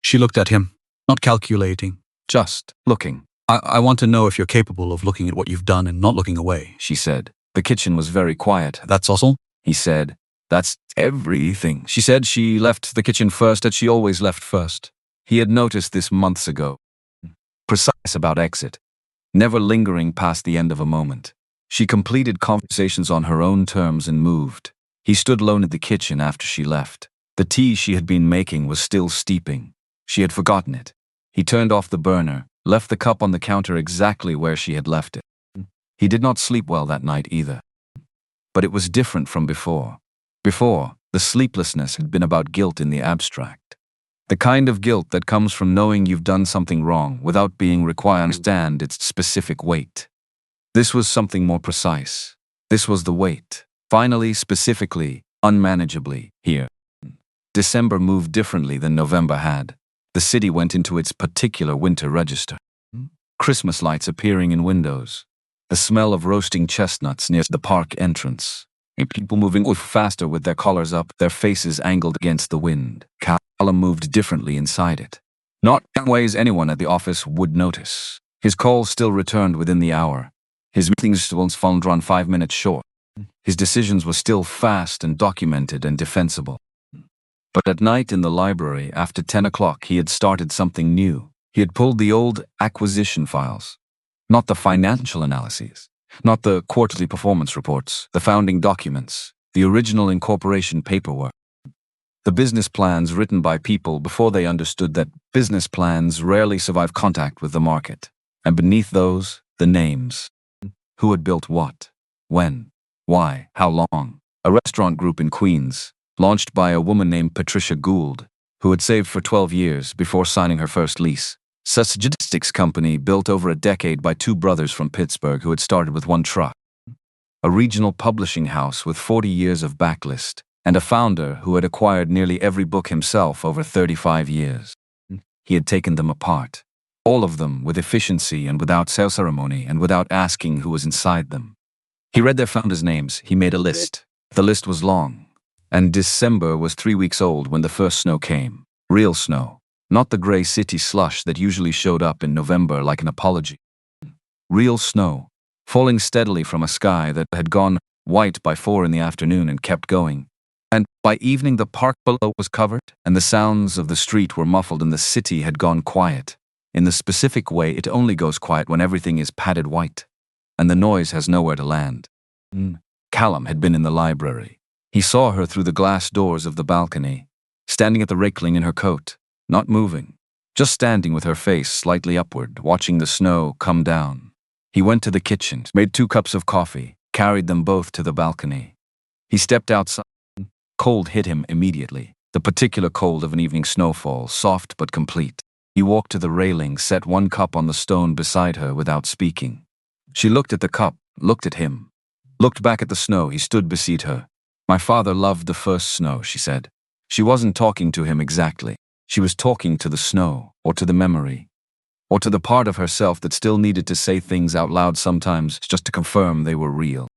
She looked at him, not calculating. "Just looking," I want to know if you're capable of looking at what you've done and not looking away. she said. The kitchen was very quiet. "That's all?" He said. "That's everything." She said she left the kitchen first, as she always left first. He had noticed this months ago. Precise about exit. Never lingering past the end of a moment. She completed conversations on her own terms and moved. He stood alone in the kitchen after she left. The tea she had been making was still steeping. She had forgotten it. He turned off the burner, left the cup on the counter exactly where she had left it. He did not sleep well that night either. But it was different from before. Before, the sleeplessness had been about guilt in the abstract. The kind of guilt that comes from knowing you've done something wrong without being required to understand its specific weight. This was something more precise. This was the weight. Finally, specifically, unmanageably, here. December moved differently than November had. The city went into its particular winter register. Christmas lights appearing in windows. The smell of roasting chestnuts near the park entrance. People moving faster with their collars up, their faces angled against the wind. Callum moved differently inside it. Not in ways anyone at the office would notice. His calls still returned within the hour. His meetings once drawn 5 minutes short. His decisions were still fast and documented and defensible. But at night in the library, after 10 o'clock, he had started something new. He had pulled the old acquisition files. Not the financial analyses. Not the quarterly performance reports, the founding documents, the original incorporation paperwork. The business plans written by people before they understood that business plans rarely survive contact with the market. And beneath those, the names. Who had built what? When? Why? How long? A restaurant group in Queens, launched by a woman named Patricia Gould, who had saved for 12 years before signing her first lease. Such a logistics company built over a decade by two brothers from Pittsburgh who had started with one truck. A regional publishing house with 40 years of backlist, and a founder who had acquired nearly every book himself over 35 years. he had taken them apart. All of them with efficiency and without ceremony and without asking who was inside them. He read their founders' names. He made a list. The list was long. And December was 3 weeks old when the first snow came. Real snow. Not the gray city slush that usually showed up in November like an apology. Real snow, falling steadily from a sky that had gone white by 4 in the afternoon and kept going. And by evening the park below was covered, and the sounds of the street were muffled and the city had gone quiet. In the specific way it only goes quiet when everything is padded white, and the noise has nowhere to land. Callum had been in the library. He saw her through the glass doors of the balcony, standing at the railing in her coat, not moving, just standing with her face slightly upward, watching the snow come down. He went to the kitchen, made 2 cups of coffee, carried them both to the balcony. He stepped outside. Cold hit him immediately, the particular cold of an evening snowfall, soft but complete. He walked to the railing, set 1 cup on the stone beside her without speaking. She looked at the cup, looked at him, looked back at the snow. He stood beside her. "My father loved the first snow," she said. She wasn't talking to him exactly. She was talking to the snow, or to the memory, or to the part of herself that still needed to say things out loud sometimes just to confirm they were real.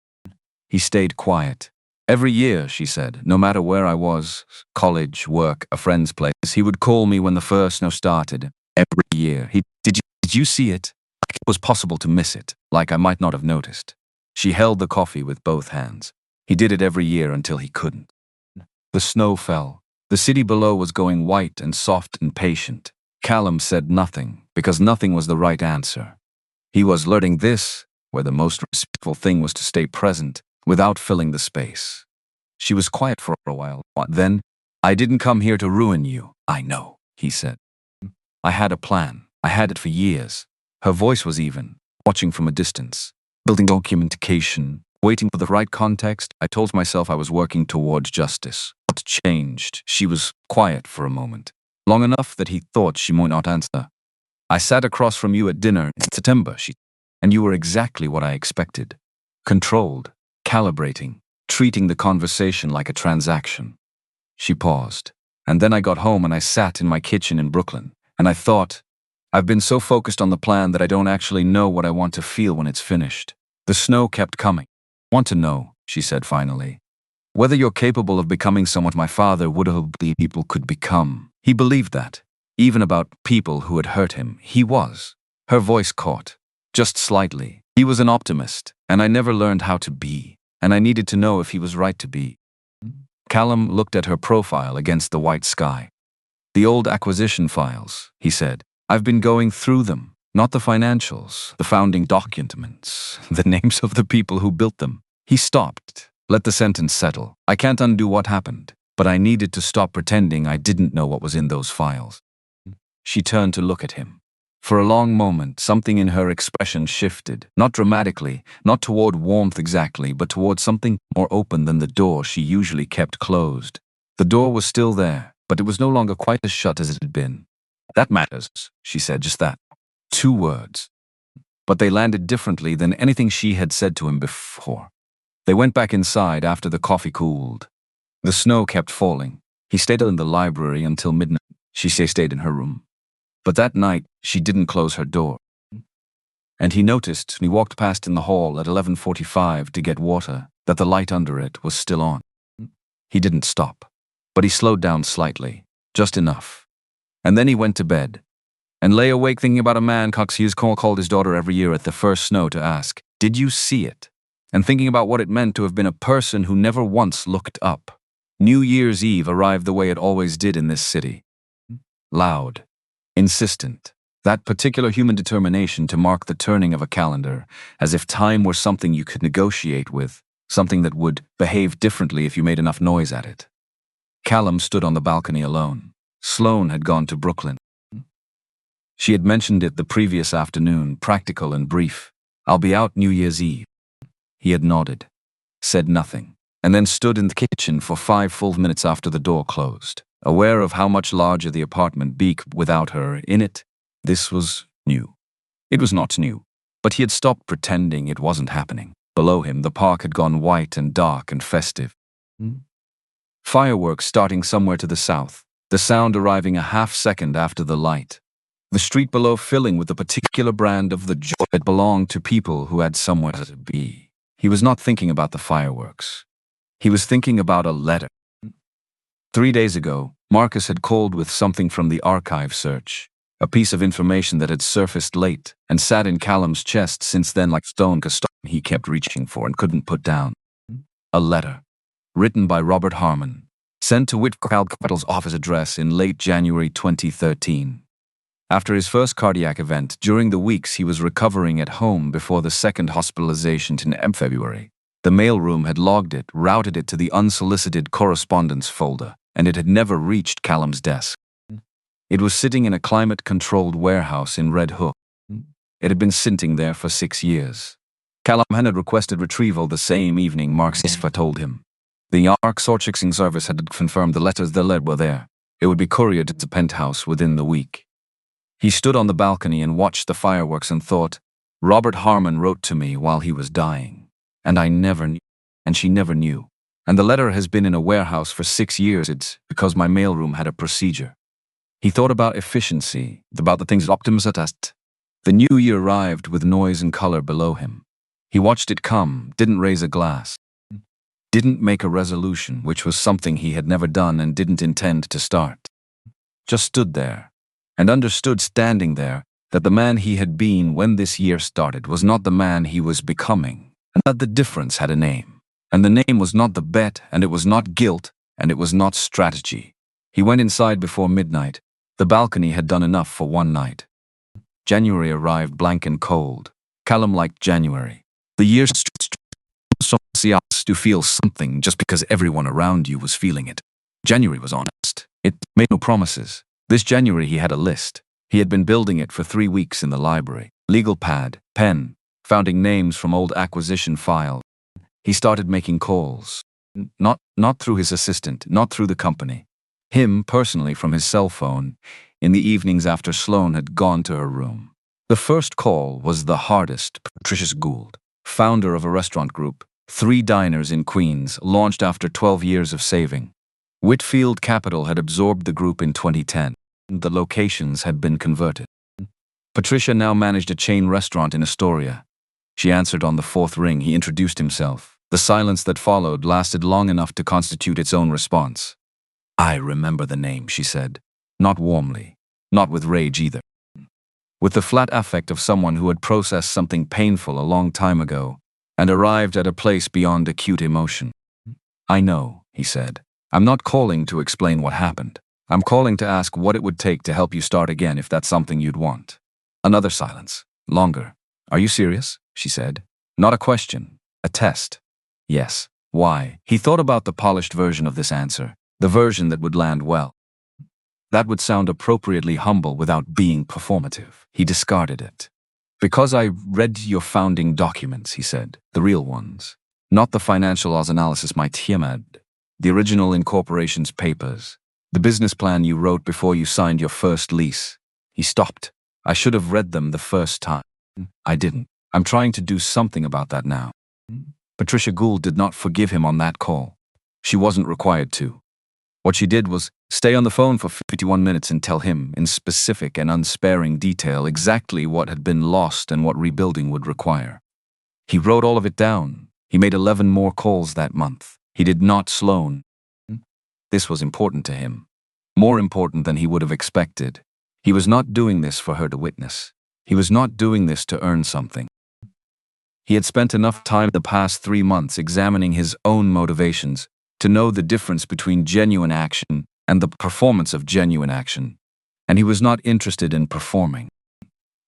He stayed quiet. "Every year," she said, "no matter where I was, college, work, a friend's place, he would call me when the first snow started. Every year. Did you see it? Like it was possible to miss it, like I might not have noticed." She held the coffee with both hands. He did it every year until he couldn't. The snow fell. The city below was going white and soft and patient. Callum said nothing, because nothing was the right answer. He was learning this, where the most respectful thing was to stay present, without filling the space. She was quiet for a while. Then, "I didn't come here to ruin you." "I know," he said. "I had a plan. I had it for years." Her voice was even, watching from a distance, building documentation, waiting for the right context. "I told myself I was working towards justice." What changed? She was quiet for a moment, long enough that he thought she might not answer. "I sat across from you at dinner in September," and you were exactly what I expected. Controlled, calibrating, treating the conversation like a transaction. She paused. "And then I got home and I sat in my kitchen in Brooklyn, and I thought, I've been so focused on the plan that I don't actually know what I want to feel when it's finished." The snow kept coming. "Want to know," she said finally, "whether you're capable of becoming someone my father would have believed people could become." He believed that. Even about people who had hurt him, he was. Her voice caught. Just slightly. He was an optimist, and I never learned how to be, and I needed to know if he was right to be. Callum looked at her profile against the white sky. "The old acquisition files," he said. "I've been going through them. Not the financials, the founding documents, the names of the people who built them." He stopped, let the sentence settle. "I can't undo what happened, but I needed to stop pretending I didn't know what was in those files." She turned to look at him. For a long moment, something in her expression shifted, not dramatically, not toward warmth exactly, but toward something more open than the door she usually kept closed. The door was still there, but it was no longer quite as shut as it had been. "That matters," she said, just that. 2 words. But they landed differently than anything she had said to him before. They went back inside after the coffee cooled. The snow kept falling. He stayed in the library until midnight. She stayed in her room. But that night, she didn't close her door. And he noticed, when he walked past in the hall at 11:45 to get water, that the light under it was still on. He didn't stop, but he slowed down slightly, just enough. And then he went to bed, and lay awake thinking about a man Coxhughes called his daughter every year at the first snow to ask, "Did you see it?" And thinking about what it meant to have been a person who never once looked up. New Year's Eve arrived the way it always did in this city. Loud. Insistent. That particular human determination to mark the turning of a calendar, as if time were something you could negotiate with, something that would behave differently if you made enough noise at it. Callum stood on the balcony alone. Sloane had gone to Brooklyn. She had mentioned it the previous afternoon, practical and brief. "I'll be out New Year's Eve." He had nodded, said nothing, and then stood in the kitchen for 5 full minutes after the door closed, aware of how much larger the apartment be without her in it. This was new. It was not new, but he had stopped pretending it wasn't happening. Below him, the park had gone white and dark and festive. Fireworks starting somewhere to the south. the sound arriving a half-second after the light. The street below filling with the particular brand of the joy that belonged to people who had somewhere to be. He was not thinking about the fireworks. He was thinking about a letter. 3 days ago, Marcus had called with something from the archive search, a piece of information that had surfaced late and sat in Callum's chest since then like stone he kept reaching for and couldn't put down. A letter, written by Robert Harmon, sent to Whitcall's office address in late January 2013. After his first cardiac event, during the weeks he was recovering at home before the second hospitalization in February, the mailroom had logged it, routed it to the unsolicited correspondence folder, and it had never reached Callum's desk. It was sitting in a climate-controlled warehouse in Red Hook. It had been sitting there for 6 years. Callum had requested retrieval the same evening Mark's told him. The ARC sorting service had confirmed the letters they led were there. It would be couriered to the penthouse within the week. He stood on the balcony and watched the fireworks and thought, Robert Harmon wrote to me while he was dying. And I never knew. And she never knew. And the letter has been in a warehouse for 6 years. It's because my mailroom had a procedure. He thought about efficiency, about the things Optimus had asked. The new year arrived with noise and color below him. He watched it come, didn't raise a glass. Didn't make a resolution, which was something he had never done and didn't intend to start. Just stood there, and understood standing there that the man he had been when this year started was not the man he was becoming, and that the difference had a name. And the name was not the bet, and it was not guilt, and it was not strategy. He went inside before midnight. The balcony had done enough for one night. January arrived blank and cold. Callum liked January. The year to feel something just because everyone around you was feeling it. January was honest. It made no promises. This January he had a list. He had been building it for 3 weeks in the library. Legal pad, pen, founding names from old acquisition files. He started making calls. Not through his assistant, not through the company. Him personally from his cell phone, in the evenings after Sloane had gone to her room. The first call was the hardest. Patricia Gould, founder of a restaurant group, 3 diners in Queens, launched after 12 years of saving. Whitfield Capital had absorbed the group in 2010. The locations had been converted. Patricia now managed a chain restaurant in Astoria. She answered on the 4th ring. He introduced himself. The silence that followed lasted long enough to constitute its own response. I remember the name, she said. Not warmly. Not with rage either. With the flat affect of someone who had processed something painful a long time ago and arrived at a place beyond acute emotion. I know, he said. I'm not calling to explain what happened. I'm calling to ask what it would take to help you start again if that's something you'd want. Another silence. Longer. Are you serious? She said. Not a question. A test. Yes. Why? He thought about the polished version of this answer. The version that would land well. That would sound appropriately humble without being performative. He discarded it. Because I read your founding documents, he said. The real ones. Not the financial analysis my team had. The original incorporation's papers. The business plan you wrote before you signed your first lease. He stopped. I should have read them the first time. I didn't. I'm trying to do something about that now. Patricia Gould did not forgive him on that call. She wasn't required to. What she did was stay on the phone for 51 minutes and tell him, in specific and unsparing detail, exactly what had been lost and what rebuilding would require. He wrote all of it down. He made 11 more calls that month. He did not Sloane. This was important to him. More important than he would have expected. He was not doing this for her to witness. He was not doing this to earn something. He had spent enough time the past 3 months examining his own motivations to know the difference between genuine action and the performance of genuine action. And he was not interested in performing.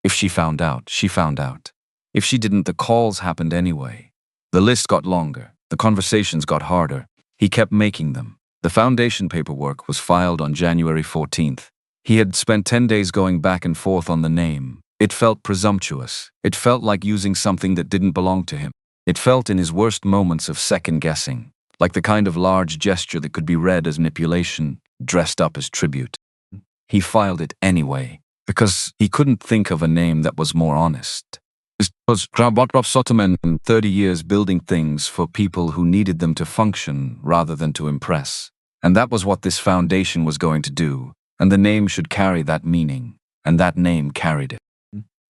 If she found out, she found out. If she didn't, the calls happened anyway. The list got longer. The conversations got harder. He kept making them. The foundation paperwork was filed on January 14th. He had spent 10 days going back and forth on the name. It felt presumptuous. It felt like using something that didn't belong to him. It felt in his worst moments of second-guessing, like the kind of large gesture that could be read as manipulation, dressed up as tribute. He filed it anyway, because he couldn't think of a name that was more honest. It was Krabotrov Sotomen, 30 years building things for people who needed them to function rather than to impress. And that was what this foundation was going to do, and the name should carry that meaning, and that name carried it.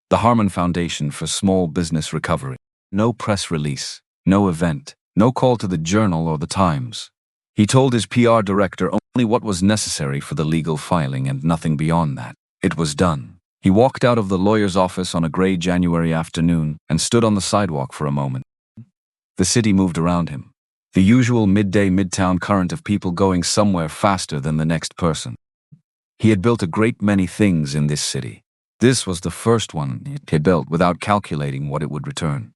The Harmon Foundation for Small Business Recovery. No press release, no event, no call to the Journal or the Times. He told his PR director only what was necessary for the legal filing and nothing beyond that. It was done. He walked out of the lawyer's office on a gray January afternoon and stood on the sidewalk for a moment. The city moved around him. The usual midday midtown current of people going somewhere faster than the next person. He had built a great many things in this city. This was the first one he had built without calculating what it would return.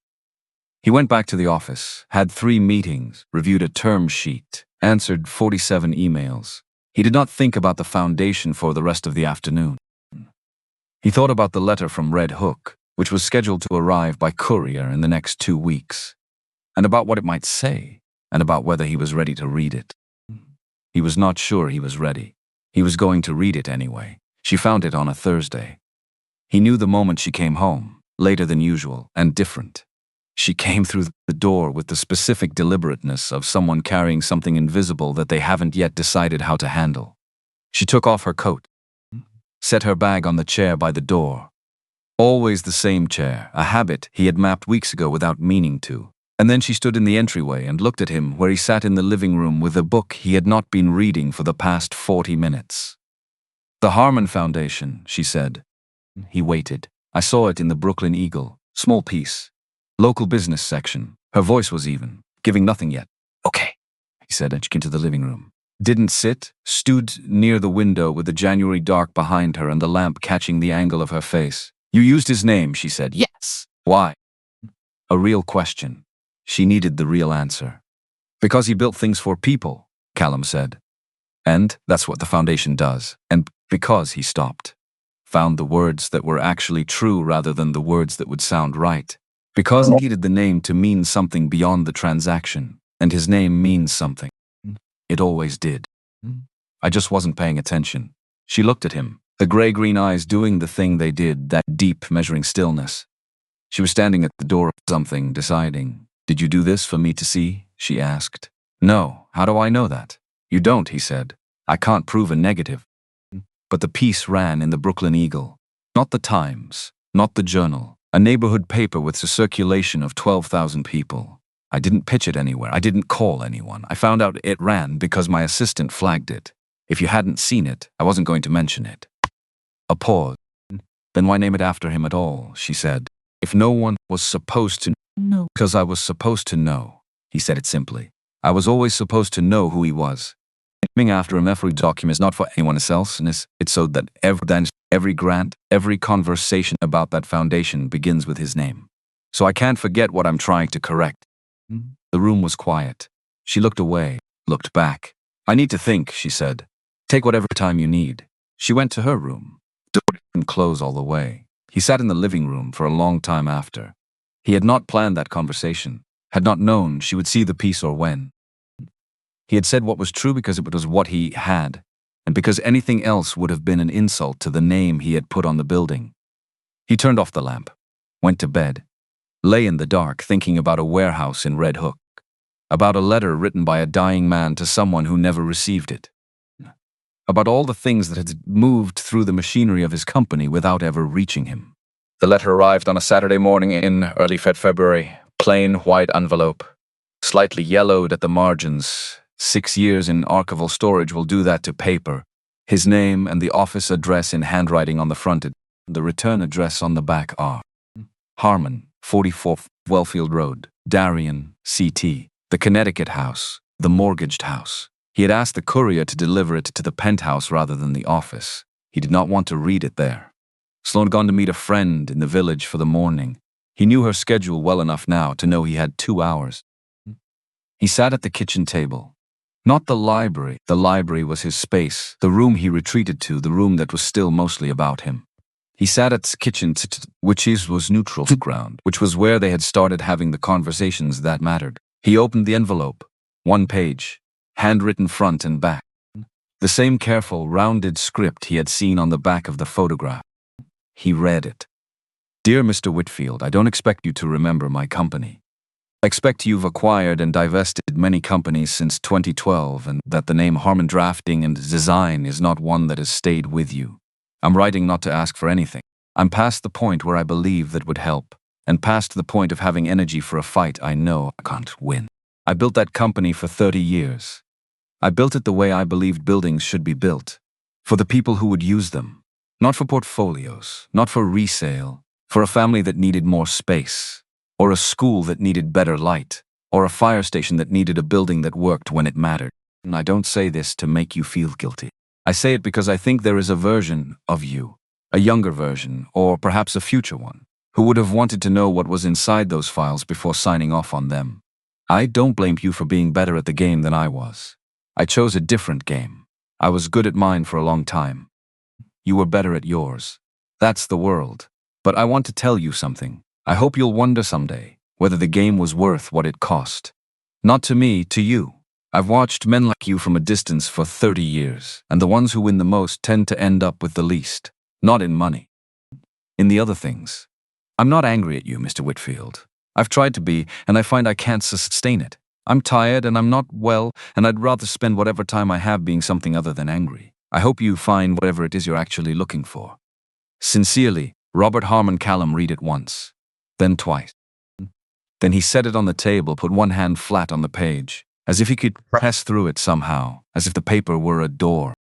He went back to the office, had 3 meetings, reviewed a term sheet, answered 47 emails. He did not think about the foundation for the rest of the afternoon. He thought about the letter from Red Hook, which was scheduled to arrive by courier in the next 2 weeks, and about what it might say, and about whether he was ready to read it. He was not sure he was ready. He was going to read it anyway. She found it on a Thursday. He knew the moment she came home, later than usual, and different. She came through the door with the specific deliberateness of someone carrying something invisible that they haven't yet decided how to handle. She took off her coat, set her bag on the chair by the door. Always the same chair, a habit he had mapped weeks ago without meaning to. And then she stood in the entryway and looked at him where he sat in the living room with a book he had not been reading for the past 40 minutes. "The Harmon Foundation," she said. He waited. "I saw it in the Brooklyn Eagle. Small piece. Local business section." Her voice was even, giving nothing yet. "Okay," he said and she came to the living room. Didn't sit, stood near the window with the January dark behind her and the lamp catching the angle of her face. "You used his name," she said. "Yes." "Why?" A real question. She needed the real answer. "Because he built things for people," Callum said. "And that's what the foundation does." And because he stopped. Found the words that were actually true rather than the words that would sound right. Because he needed the name to mean something beyond the transaction. And his name means something. It always did. I just wasn't paying attention. She looked at him, the gray-green eyes doing the thing they did, that deep, measuring stillness. She was standing at the door of something, deciding. "Did you do this for me to see?" she asked. "No, how do I know that?" "You don't," he said. "I can't prove a negative." But the piece ran in the Brooklyn Eagle. Not the Times, not the Journal, a neighborhood paper with a circulation of 12,000 people. I didn't pitch it anywhere. I didn't call anyone. I found out it ran because my assistant flagged it. If you hadn't seen it, I wasn't going to mention it. A pause. "Then why name it after him at all?" she said. "If no one was supposed to know." "Because I was supposed to know," he said it simply. "I was always supposed to know who he was. Naming after him every document is not for anyone else, and it's so that every grant, every conversation about that foundation begins with his name. So I can't forget what I'm trying to correct." The room was quiet. She looked away, looked back. "I need to think," she said. "Take whatever time you need." She went to her room. Door didn't close all the way. He sat in the living room for a long time after. He had not planned that conversation, had not known she would see the piece or when. He had said what was true because it was what he had, and because anything else would have been an insult to the name he had put on the building. He turned off the lamp, went to bed, lay in the dark thinking about a warehouse in Red Hook, about a letter written by a dying man to someone who never received it, about all the things that had moved through the machinery of his company without ever reaching him. The letter arrived on a Saturday morning in early February, plain white envelope, slightly yellowed at the margins. 6 years in archival storage will do that to paper. His name and the office address in handwriting on the front, the return address on the back are Harmon, 44 Wellfield Road, Darien, CT, the Connecticut house, the mortgaged house. He had asked the courier to deliver it to the penthouse rather than the office. He did not want to read it there. Sloan had gone to meet a friend in the village for the morning. He knew her schedule well enough now to know he had 2 hours. He sat at the kitchen table. Not the library. The library was his space, the room he retreated to, the room that was still mostly about him. He sat at the kitchen, which was neutral ground, which was where they had started having the conversations that mattered. He opened the envelope. 1 page, handwritten front and back. The same careful, rounded script he had seen on the back of the photograph. He read it. "Dear Mr. Whitfield, I don't expect you to remember my company. I expect you've acquired and divested many companies since 2012 and that the name Harmon Drafting and Design is not one that has stayed with you. I'm writing not to ask for anything. I'm past the point where I believe that would help, and past the point of having energy for a fight I know I can't win. I built that company for 30 years. I built it the way I believed buildings should be built, for the people who would use them, not for portfolios, not for resale, for a family that needed more space, or a school that needed better light, or a fire station that needed a building that worked when it mattered. And I don't say this to make you feel guilty. I say it because I think there is a version of you, a younger version, or perhaps a future one, who would have wanted to know what was inside those files before signing off on them. I don't blame you for being better at the game than I was. I chose a different game. I was good at mine for a long time. You were better at yours. That's the world. But I want to tell you something. I hope you'll wonder someday whether the game was worth what it cost. Not to me, to you. I've watched men like you from a distance for 30 years, and the ones who win the most tend to end up with the least. Not in money. In the other things. I'm not angry at you, Mr. Whitfield. I've tried to be, and I find I can't sustain it. I'm tired and I'm not well, and I'd rather spend whatever time I have being something other than angry. I hope you find whatever it is you're actually looking for. Sincerely, Robert Harmon Callum. Read it once, then twice. Then he set it on the table, put one hand flat on the page, as if he could press through it somehow, as if the paper were a door.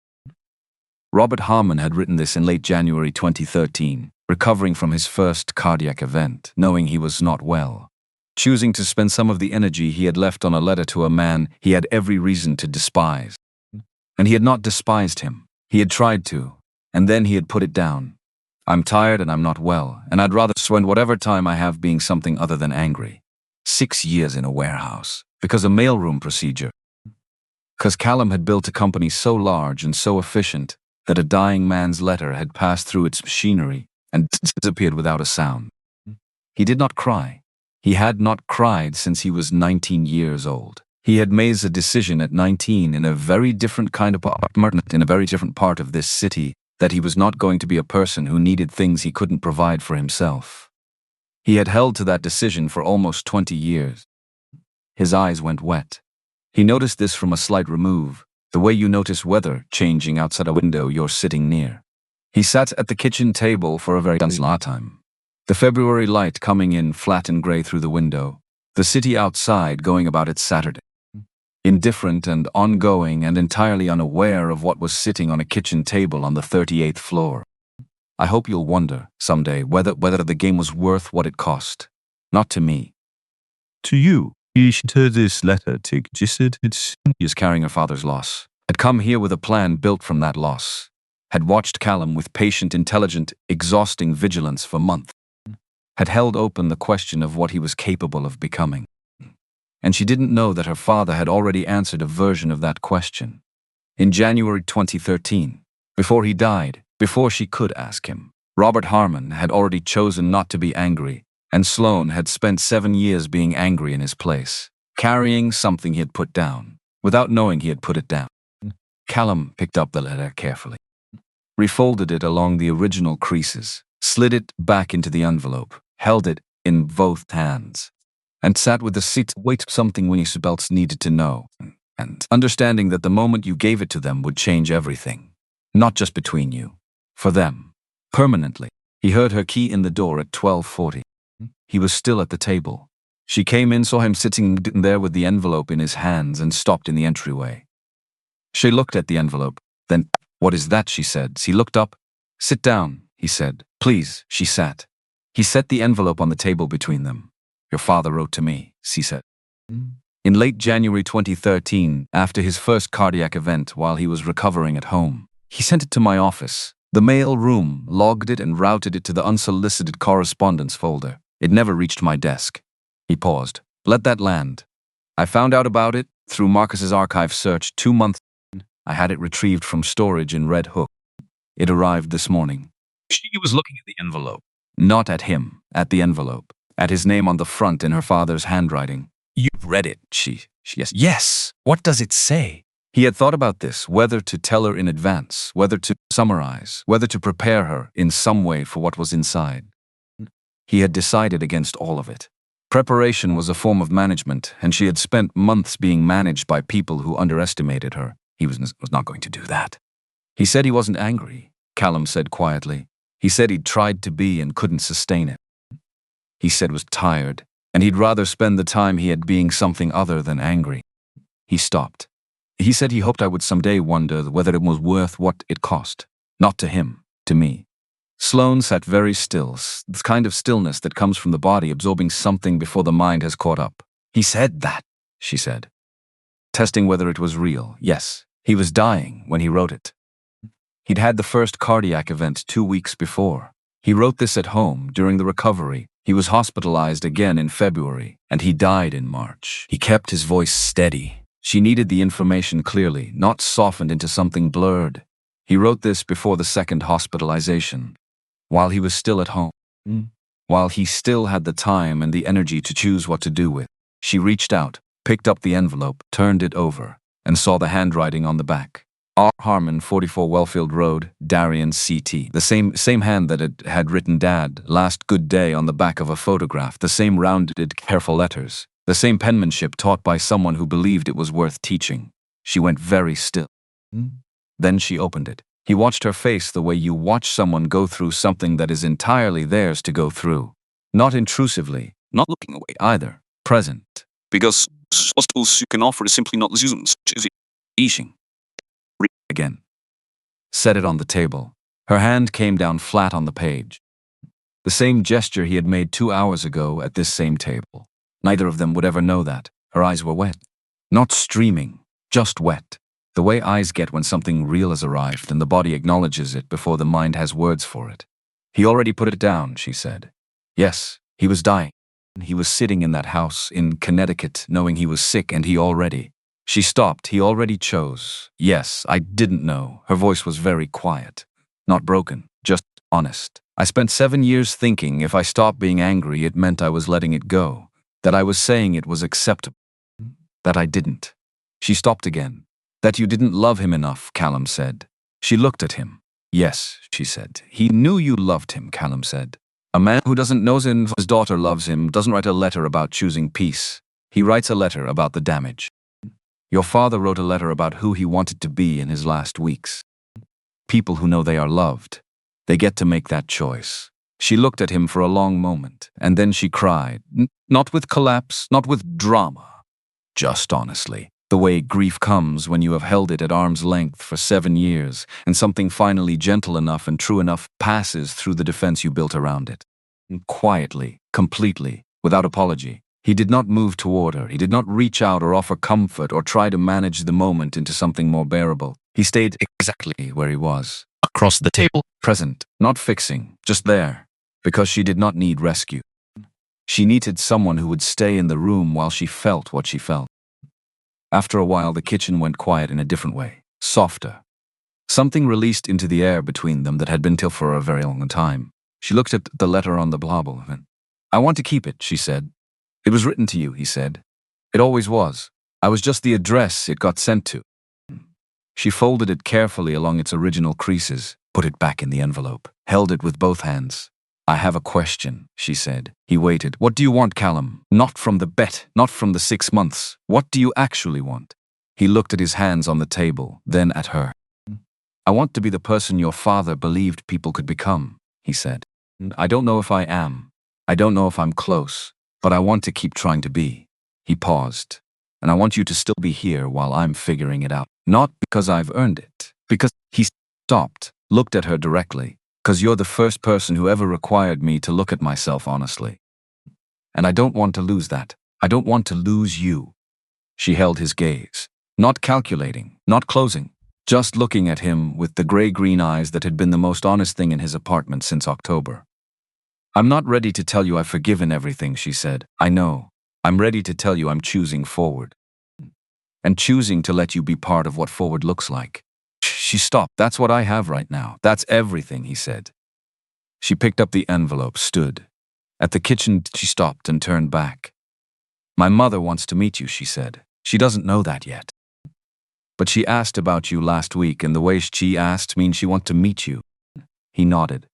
Robert Harmon had written this in late January 2013, recovering from his first cardiac event, knowing he was not well, choosing to spend some of the energy he had left on a letter to a man he had every reason to despise. And he had not despised him. He had tried to, and then he had put it down. I'm tired and I'm not well, and I'd rather spend whatever time I have being something other than angry. 6 years in a warehouse, because a mailroom procedure. Because Callum had built a company so large and so efficient that a dying man's letter had passed through its machinery and disappeared without a sound. He did not cry. He had not cried since he was 19 years old. He had made a decision at 19 in a very different kind of apartment in a very different part of this city that he was not going to be a person who needed things he couldn't provide for himself. He had held to that decision for almost 20 years. His eyes went wet. He noticed this from a slight remove, the way you notice weather changing outside a window you're sitting near. He sat at the kitchen table for a very long time. The February light coming in flat and grey through the window, the city outside going about its Saturday. Indifferent and ongoing and entirely unaware of what was sitting on a kitchen table on the 38th floor. I hope you'll wonder someday whether the game was worth what it cost. Not to me. To you, this letter He is carrying her father's loss. Had come here with a plan built from that loss. Had watched Callum with patient, intelligent, exhausting vigilance for months. Had held open the question of what he was capable of becoming. And she didn't know that her father had already answered a version of that question. In January 2013, before he died, before she could ask him, Robert Harmon had already chosen not to be angry, and Sloane had spent 7 years being angry in his place, carrying something he had put down, without knowing he had put it down. Callum picked up the letter carefully, refolded it along the original creases, slid it back into the envelope, held it in both hands, and sat with the seat wait something Winnie Belts needed to know, and understanding that the moment you gave it to them would change everything. Not just between you. For them. Permanently. He heard her key in the door at 12:40. He was still at the table. She came in, saw him sitting there with the envelope in his hands, and stopped in the entryway. She looked at the envelope. Then, "What is that?" she said. He looked up. "Sit down," he said. "Please." She sat. He set the envelope on the table between them. "Your father wrote to me," she said. In late January 2013, after his first cardiac event while he was recovering at home, he sent it to my office. The mail room logged it and routed it to the unsolicited correspondence folder. It never reached my desk. He paused. "Let that land. I found out about it through Marcus's archive search 2 months. I had it retrieved from storage in Red Hook. It arrived this morning." She was looking at the envelope. Not at him, at the envelope. At his name on the front in her father's handwriting. "You've read it," yes. "Yes. What does it say?" He had thought about this, whether to tell her in advance, whether to summarize, whether to prepare her in some way for what was inside. He had decided against all of it. Preparation was a form of management, and she had spent months being managed by people who underestimated her. He was not going to do that. He said he wasn't angry, Callum said quietly. He said he'd tried to be and couldn't sustain it. He said was tired, and he'd rather spend the time he had being something other than angry. He stopped. He said he hoped I would someday wonder whether it was worth what it cost. Not to him, to me. Sloane sat very still, the kind of stillness that comes from the body absorbing something before the mind has caught up. He said that, she said. Testing whether it was real. Yes, he was dying when he wrote it. He'd had the first cardiac event 2 weeks before. He wrote this at home during the recovery. He was hospitalized again in February, and he died in March. He kept his voice steady. She needed the information clearly, not softened into something blurred. He wrote this before the second hospitalization, while he was still at home, while he still had the time and the energy to choose what to do with. She reached out, picked up the envelope, turned it over, and saw the handwriting on the back. R. Harmon, 44 Wellfield Road, Darien, CT. The same hand that had written Dad, last good day on the back of a photograph, the same rounded, careful letters, the same penmanship taught by someone who believed it was worth teaching. She went very still. Then she opened it. He watched her face the way you watch someone go through something that is entirely theirs to go through. Not intrusively, not looking away either, present. Because hospitals you can offer is simply not using. Ishing. Again. Set it on the table. Her hand came down flat on the page. The same gesture he had made 2 hours ago at this same table. Neither of them would ever know that. Her eyes were wet. Not streaming, just wet. The way eyes get when something real has arrived and the body acknowledges it before the mind has words for it. He already put it down, she said. Yes, he was dying. He was sitting in that house in Connecticut knowing he was sick and he already. She stopped. He already chose. Yes, I didn't know. Her voice was very quiet. Not broken, just honest. I spent 7 years thinking if I stopped being angry it meant I was letting it go. That I was saying it was acceptable. That I didn't. She stopped again. That you didn't love him enough, Callum said. She looked at him. Yes, she said. He knew you loved him, Callum said. A man who doesn't know his daughter loves him doesn't write a letter about choosing peace. He writes a letter about the damage. Your father wrote a letter about who he wanted to be in his last weeks. People who know they are loved. They get to make that choice. She looked at him for a long moment, and then she cried. Not with collapse, not with drama. Just honestly. The way grief comes when you have held it at arm's length for 7 years, and something finally gentle enough and true enough passes through the defense you built around it. Quietly, completely, without apology. He did not move toward her. He did not reach out or offer comfort or try to manage the moment into something more bearable. He stayed exactly where he was. Across the table. Present, not fixing, just there. Because she did not need rescue. She needed someone who would stay in the room while she felt what she felt. After a while, the kitchen went quiet in a different way, softer. Something released into the air between them that had been till for a very long time. She looked at the letter on the bauble. I want to keep it, she said. It was written to you, he said. It always was. I was just the address it got sent to. She folded it carefully along its original creases, put it back in the envelope, held it with both hands. I have a question, she said. He waited. What do you want, Callum? Not from the bet, not from the 6 months. What do you actually want? He looked at his hands on the table, then at her. I want to be the person your father believed people could become, he said. I don't know if I am. I don't know if I'm close, but I want to keep trying to be. He paused. And I want you to still be here while I'm figuring it out. Not because I've earned it. Because he stopped, looked at her directly. Because you're the first person who ever required me to look at myself honestly. And I don't want to lose that. I don't want to lose you. She held his gaze, not calculating, not closing, just looking at him with the gray-green eyes that had been the most honest thing in his apartment since October. I'm not ready to tell you I've forgiven everything, she said. I know. I'm ready to tell you I'm choosing forward. And choosing to let you be part of what forward looks like. She stopped. That's what I have right now. That's everything, he said. She picked up the envelope, stood. At the kitchen, she stopped and turned back. My mother wants to meet you, she said. She doesn't know that yet. But she asked about you last week, and the way she asked means she wants to meet you. He nodded.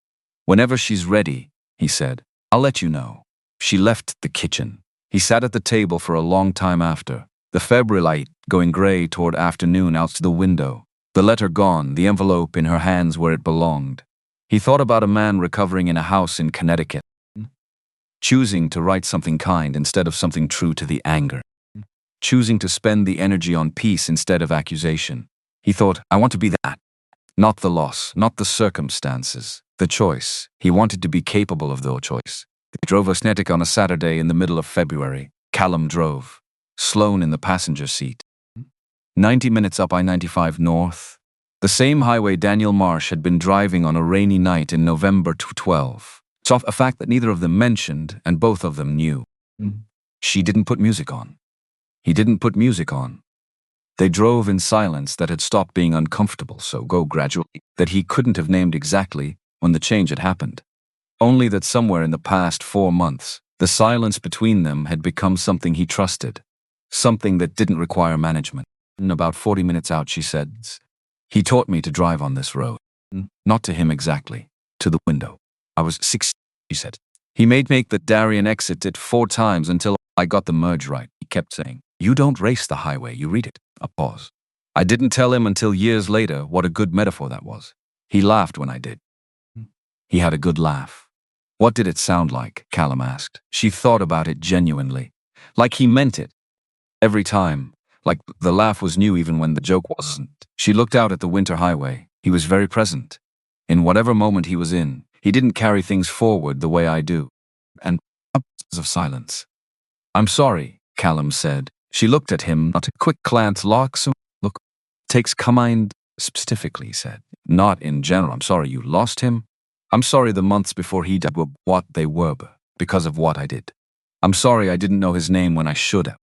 Whenever she's ready, he said, I'll let you know. She left the kitchen. He sat at the table for a long time after, the February light going grey toward afternoon out the window, the letter gone, the envelope in her hands where it belonged. He thought about a man recovering in a house in Connecticut, choosing to write something kind instead of something true to the anger, choosing to spend the energy on peace instead of accusation. He thought, I want to be that. Not the loss, not the circumstances, the choice. He wanted to be capable of the choice. They drove Osnetic on a Saturday in the middle of February. Callum drove. Sloane in the passenger seat. 90 minutes up I-95 North. The same highway Daniel Marsh had been driving on a rainy night in November 2012. It's a fact that neither of them mentioned, and both of them knew. She didn't put music on. He didn't put music on. They drove in silence that had stopped being uncomfortable, so gradually, that he couldn't have named exactly when the change had happened. Only that somewhere in the past 4 months, the silence between them had become something he trusted, something that didn't require management. In about 40 minutes out, she said, he taught me to drive on this road. Not to him exactly, to the window. I was 6, she said. He made make the Darien exit it 4 times until I got the merge right. He kept saying, you don't race the highway, you read it. A pause. I didn't tell him until years later what a good metaphor that was. He laughed when I did. He had a good laugh. What did it sound like? Callum asked. She thought about it genuinely. Like he meant it. Every time. Like the laugh was new even when the joke wasn't. She looked out at the winter highway. He was very present. In whatever moment he was in, he didn't carry things forward the way I do. And of silence. I'm sorry, Callum said. She looked at him, not a quick glance, look, takes command specifically, he said. Not in general. I'm sorry you lost him. I'm sorry the months before he died were what they were because of what I did. I'm sorry I didn't know his name when I should have.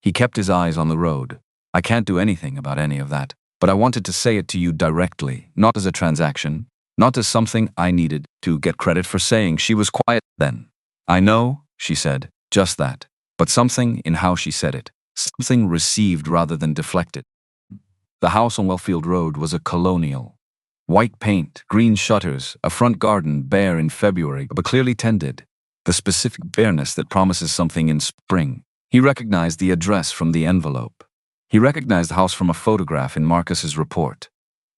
He kept his eyes on the road. I can't do anything about any of that, but I wanted to say it to you directly, not as a transaction, not as something I needed to get credit for saying. She was quiet then. I know, she said, just that. But something in how she said it, something received rather than deflected. The house on Wellfield Road was a colonial. White paint, green shutters, a front garden bare in February but clearly tended. The specific bareness that promises something in spring. He recognized the address from the envelope. He recognized the house from a photograph in Marcus's report.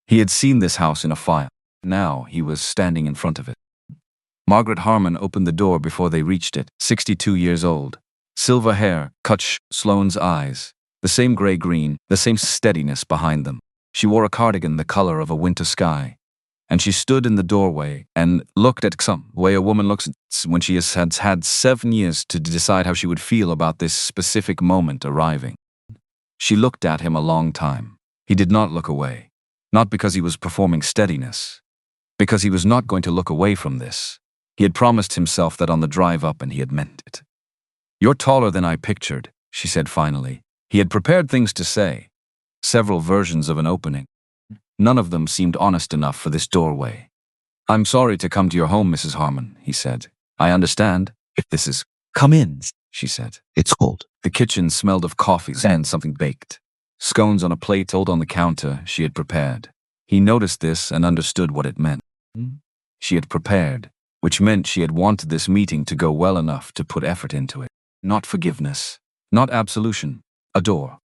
He had seen this house in a file. Now he was standing in front of it. Margaret Harmon opened the door before they reached it, 62 years old. Silver hair, Sloane's eyes, the same gray-green, the same steadiness behind them. She wore a cardigan the color of a winter sky. And she stood in the doorway and looked at some way a woman looks when she has had 7 years to decide how she would feel about this specific moment arriving. She looked at him a long time. He did not look away. Not because he was performing steadiness. Because he was not going to look away from this. He had promised himself that on the drive up, and he had meant it. You're taller than I pictured, she said finally. He had prepared things to say. Several versions of an opening. None of them seemed honest enough for this doorway. I'm sorry to come to your home, Mrs. Harmon, he said. I understand. This is... Come in, she said. it's cold. The kitchen smelled of coffee and something baked. Scones on a plate old on the counter she had prepared. He noticed this and understood what it meant. She had prepared, which meant she had wanted this meeting to go well enough to put effort into it. Not forgiveness. Not absolution. A door.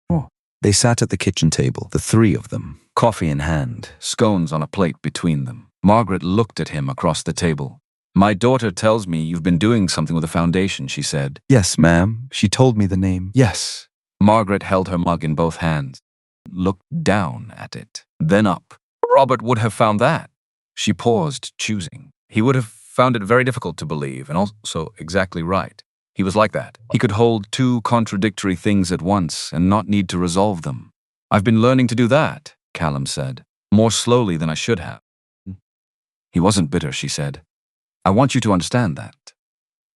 They sat at the kitchen table, the 3 of them. Coffee in hand, scones on a plate between them. Margaret looked at him across the table. My daughter tells me you've been doing something with the foundation, she said. Yes, ma'am. She told me the name. Yes. Margaret held her mug in both hands, looked down at it, then up. Robert would have found that. She paused, choosing. He would have found it very difficult to believe, and also exactly right. He was like that. He could hold 2 contradictory things at once and not need to resolve them. I've been learning to do that, Callum said, more slowly than I should have. He wasn't bitter, she said. I want you to understand that.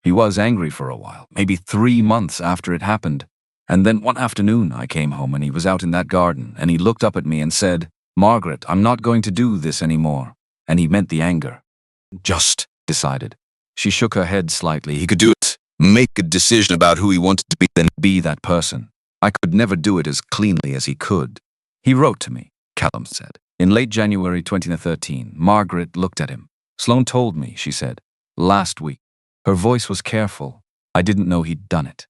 He was angry for a while, maybe 3 months after it happened. And then one afternoon I came home and he was out in that garden and he looked up at me and said, Margaret, I'm not going to do this anymore. And he meant the anger. Just decided. She shook her head slightly. He could do it. Make a decision about who he wanted to be, then be that person. I could never do it as cleanly as he could. He wrote to me, Callum said. In late January 2013, Margaret looked at him. Sloane told me, she said, last week. Her voice was careful. I didn't know he'd done it.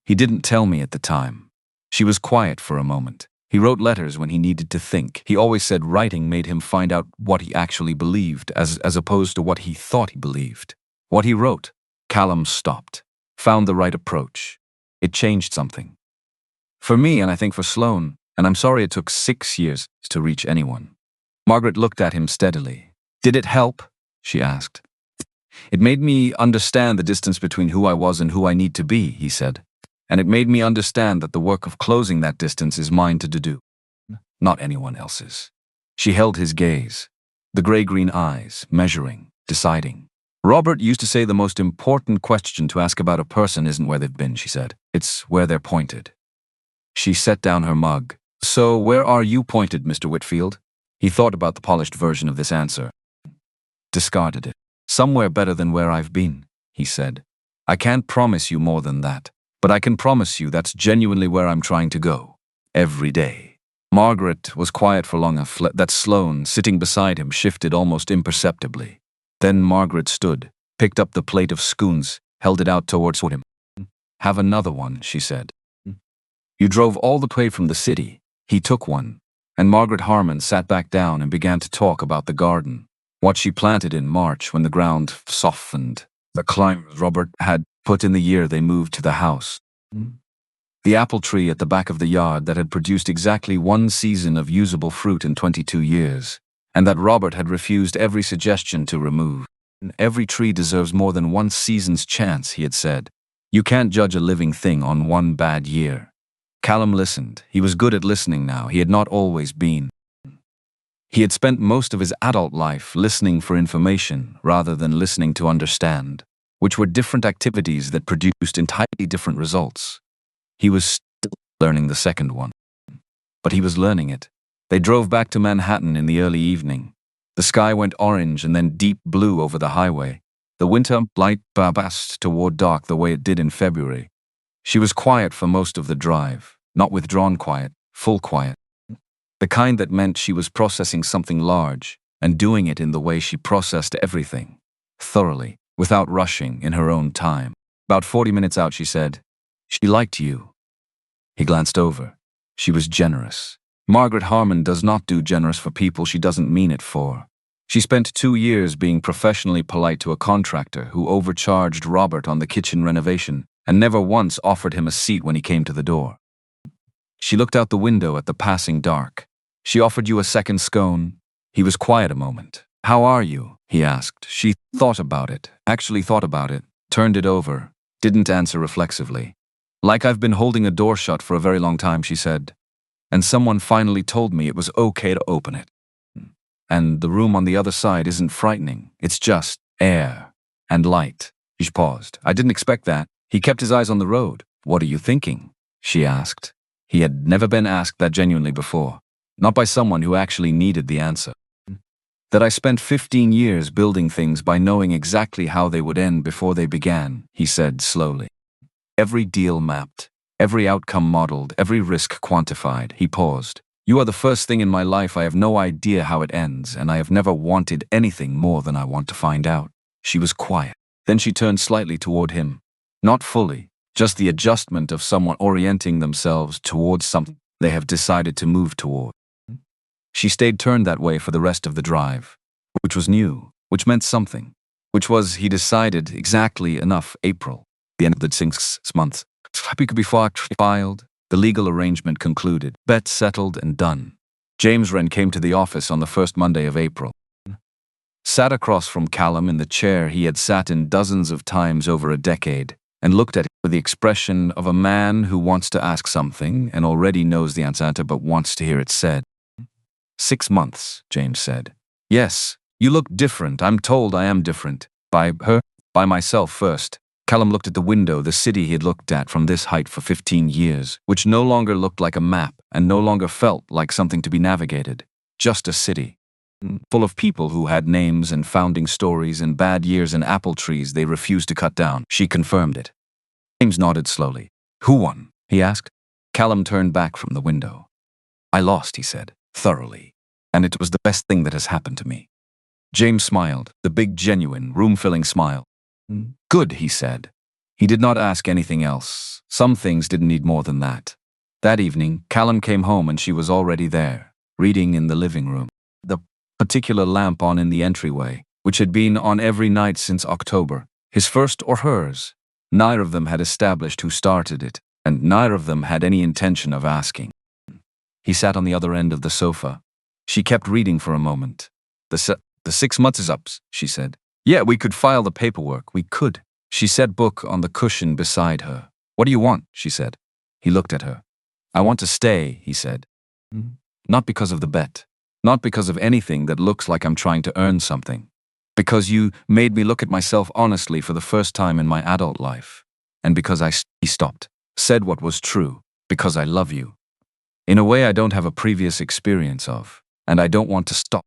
He didn't tell me at the time. She was quiet for a moment. He wrote letters when he needed to think. He always said writing made him find out what he actually believed, as opposed to what he thought he believed. What he wrote, Callum stopped, found the right approach. It changed something. For me, and I think for Sloane, and I'm sorry it took 6 years to reach anyone. Margaret looked at him steadily. Did it help? She asked. It made me understand the distance between who I was and who I need to be, he said. And it made me understand that the work of closing that distance is mine to do, not anyone else's. She held his gaze, the gray-green eyes, measuring, deciding. Robert used to say the most important question to ask about a person isn't where they've been, she said. It's where they're pointed. She set down her mug. So where are you pointed, Mr. Whitfield? He thought about the polished version of this answer. Discarded it. Somewhere better than where I've been, he said. I can't promise you more than that. But I can promise you that's genuinely where I'm trying to go. Every day. Margaret was quiet for long enough that Sloane, sitting beside him, shifted almost imperceptibly. Then Margaret stood, picked up the plate of scones, held it out towards him. Have another one, she said. You drove all the way from the city. He took one. And Margaret Harmon sat back down and began to talk about the garden. What she planted in March when the ground softened. The climbers Robert had put in the year they moved to the house. The apple tree at the back of the yard that had produced exactly one season of usable fruit in 22 years, and that Robert had refused every suggestion to remove. Every tree deserves more than one season's chance, he had said. You can't judge a living thing on one bad year. Callum listened. He was good at listening now. He had not always been. He had spent most of his adult life listening for information rather than listening to understand, which were different activities that produced entirely different results. He was still learning the second one. But he was learning it. They drove back to Manhattan in the early evening. The sky went orange and then deep blue over the highway. The winter light passed toward dark the way it did in February. She was quiet for most of the drive, not withdrawn quiet, full quiet. The kind that meant she was processing something large and doing it in the way she processed everything, thoroughly, without rushing, in her own time. About 40 minutes out, she said, She liked you. He glanced over. She was generous. Margaret Harmon does not do generous for people she doesn't mean it for. She spent 2 years being professionally polite to a contractor who overcharged Robert on the kitchen renovation and never once offered him a seat when he came to the door. She looked out the window at the passing dark. She offered you a second scone. He was quiet a moment. How are you? He asked. She thought about it, actually thought about it, turned it over, didn't answer reflexively. Like I've been holding a door shut for a very long time, she said. And someone finally told me it was okay to open it. And the room on the other side isn't frightening. It's just air and light. She paused. I didn't expect that. He kept his eyes on the road. What are you thinking? She asked. He had never been asked that genuinely before. Not by someone who actually needed the answer. That I spent 15 years building things by knowing exactly how they would end before they began, he said slowly. Every deal mapped, every outcome modeled, every risk quantified. He paused. You are the first thing in my life. I have no idea how it ends, and I have never wanted anything more than I want to find out. She was quiet. Then she turned slightly toward him. Not fully, just the adjustment of someone orienting themselves towards something they have decided to move toward. She stayed turned that way for the rest of the drive, which was new, which meant something, which was, he decided, exactly enough April, the end of the 6 months. Happy could be filed, the legal arrangement concluded, bet settled and done. James Wren came to the office on the first Monday of April. Sat across from Callum in the chair he had sat in dozens of times over a decade, and looked at him with the expression of a man who wants to ask something and already knows the answer but wants to hear it said. 6 months, James said. Yes, you look different. I'm told I am different. By her, by myself first. Callum looked at the window, the city he had looked at from this height for 15 years, which no longer looked like a map and no longer felt like something to be navigated. Just a city. Full of people who had names and founding stories and bad years and apple trees they refused to cut down. She confirmed it. James nodded slowly. Who won? He asked. Callum turned back from the window. I lost, he said, thoroughly. And it was the best thing that has happened to me. James smiled, the big, genuine, room-filling smile. Good, he said. He did not ask anything else. Some things didn't need more than that. That evening, Callum came home and she was already there, reading in the living room. The particular lamp on in the entryway, which had been on every night since October, his first or hers. Neither of them had established who started it, and neither of them had any intention of asking. He sat on the other end of the sofa. She kept reading for a moment. The 6 months is up, she said. Yeah, we could file the paperwork, we could. She set book on the cushion beside her. What do you want? She said. He looked at her. I want to stay, he said. Not because of the bet. Not because of anything that looks like I'm trying to earn something. Because you made me look at myself honestly for the first time in my adult life. And because he stopped, said what was true, because I love you. In a way I don't have a previous experience of, and I don't want to stop.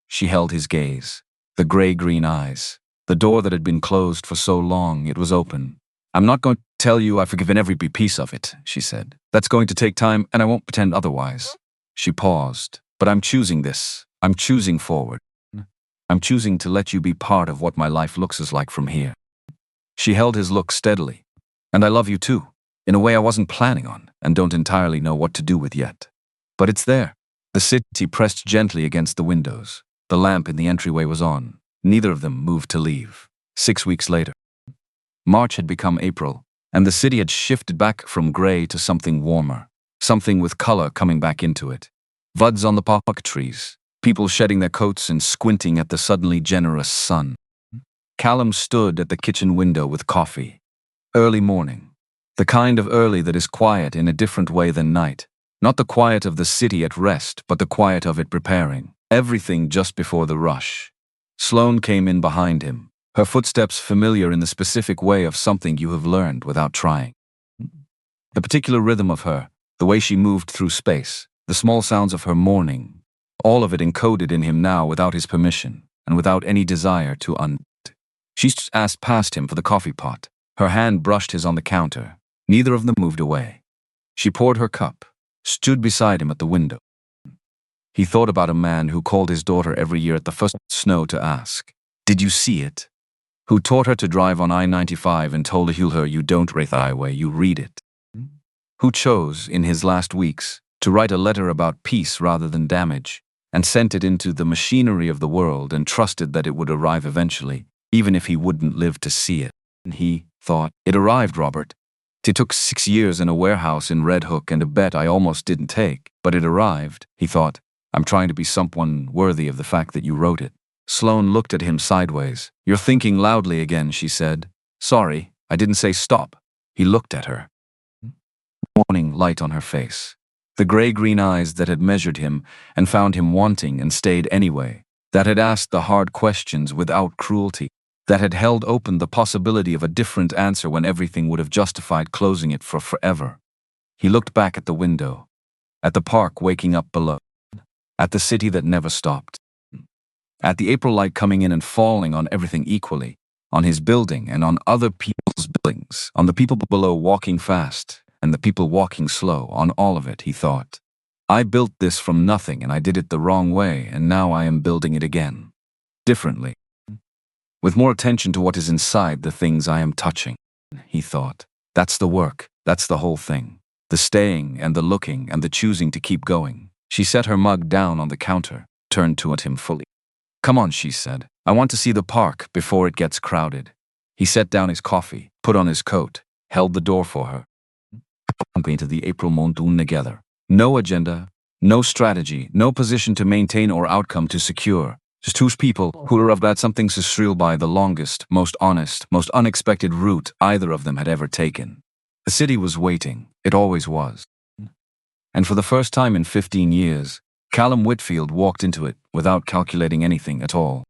She held his gaze. The gray-green eyes. The door that had been closed for so long, it was open. I'm not going to tell you I've forgiven every piece of it, she said. That's going to take time, and I won't pretend otherwise. She paused. But I'm choosing this. I'm choosing forward. I'm choosing to let you be part of what my life looks like from here. She held his look steadily. And I love you too, in a way I wasn't planning on, and don't entirely know what to do with yet. But it's there. The city pressed gently against the windows. The lamp in the entryway was on. Neither of them moved to leave. 6 weeks later. March had become April, and the city had shifted back from gray to something warmer, something with color coming back into it. Buds on the park trees, people shedding their coats and squinting at the suddenly generous sun. Callum stood at the kitchen window with coffee. Early morning. The kind of early that is quiet in a different way than night. Not the quiet of the city at rest, but the quiet of it preparing. Everything just before the rush. Sloane came in behind him, her footsteps familiar in the specific way of something you have learned without trying. The particular rhythm of her, the way she moved through space, the small sounds of her mourning, all of it encoded in him now without his permission, and without any desire to She asked past him for the coffee pot. Her hand brushed his on the counter. Neither of them moved away. She poured her cup, stood beside him at the window. He thought about a man who called his daughter every year at the first snow to ask, "Did you see it?" Who taught her to drive on I-95 and told her you don't read the highway, you read it. Who chose, in his last weeks, to write a letter about peace rather than damage, and sent it into the machinery of the world and trusted that it would arrive eventually, even if he wouldn't live to see it. And he thought, it arrived, Robert. It took 6 years in a warehouse in Red Hook and a bet I almost didn't take, but it arrived, he thought. I'm trying to be someone worthy of the fact that you wrote it. Sloane looked at him sideways. You're thinking loudly again, she said. Sorry, I didn't say stop. He looked at her. Warning light on her face. The gray-green eyes that had measured him and found him wanting and stayed anyway, that had asked the hard questions without cruelty, that had held open the possibility of a different answer when everything would have justified closing it for forever. He looked back at the window, at the park waking up below, at the city that never stopped, at the April light coming in and falling on everything equally, on his building and on other people's buildings, on the people below walking fast and the people walking slow, on all of it, he thought. I built this from nothing and I did it the wrong way, and now I am building it again. Differently. With more attention to what is inside the things I am touching, he thought. That's the work, that's the whole thing. The staying and the looking and the choosing to keep going. She set her mug down on the counter, turned to him fully. Come on, she said. I want to see the park before it gets crowded. He set down his coffee, put on his coat, held the door for her. Into the April monsoon together. No agenda, no strategy, no position to maintain or outcome to secure. Just two people who were about something to surreal by the longest, most honest, most unexpected route either of them had ever taken. The city was waiting. It always was. And for the first time in 15 years, Callum Whitfield walked into it without calculating anything at all.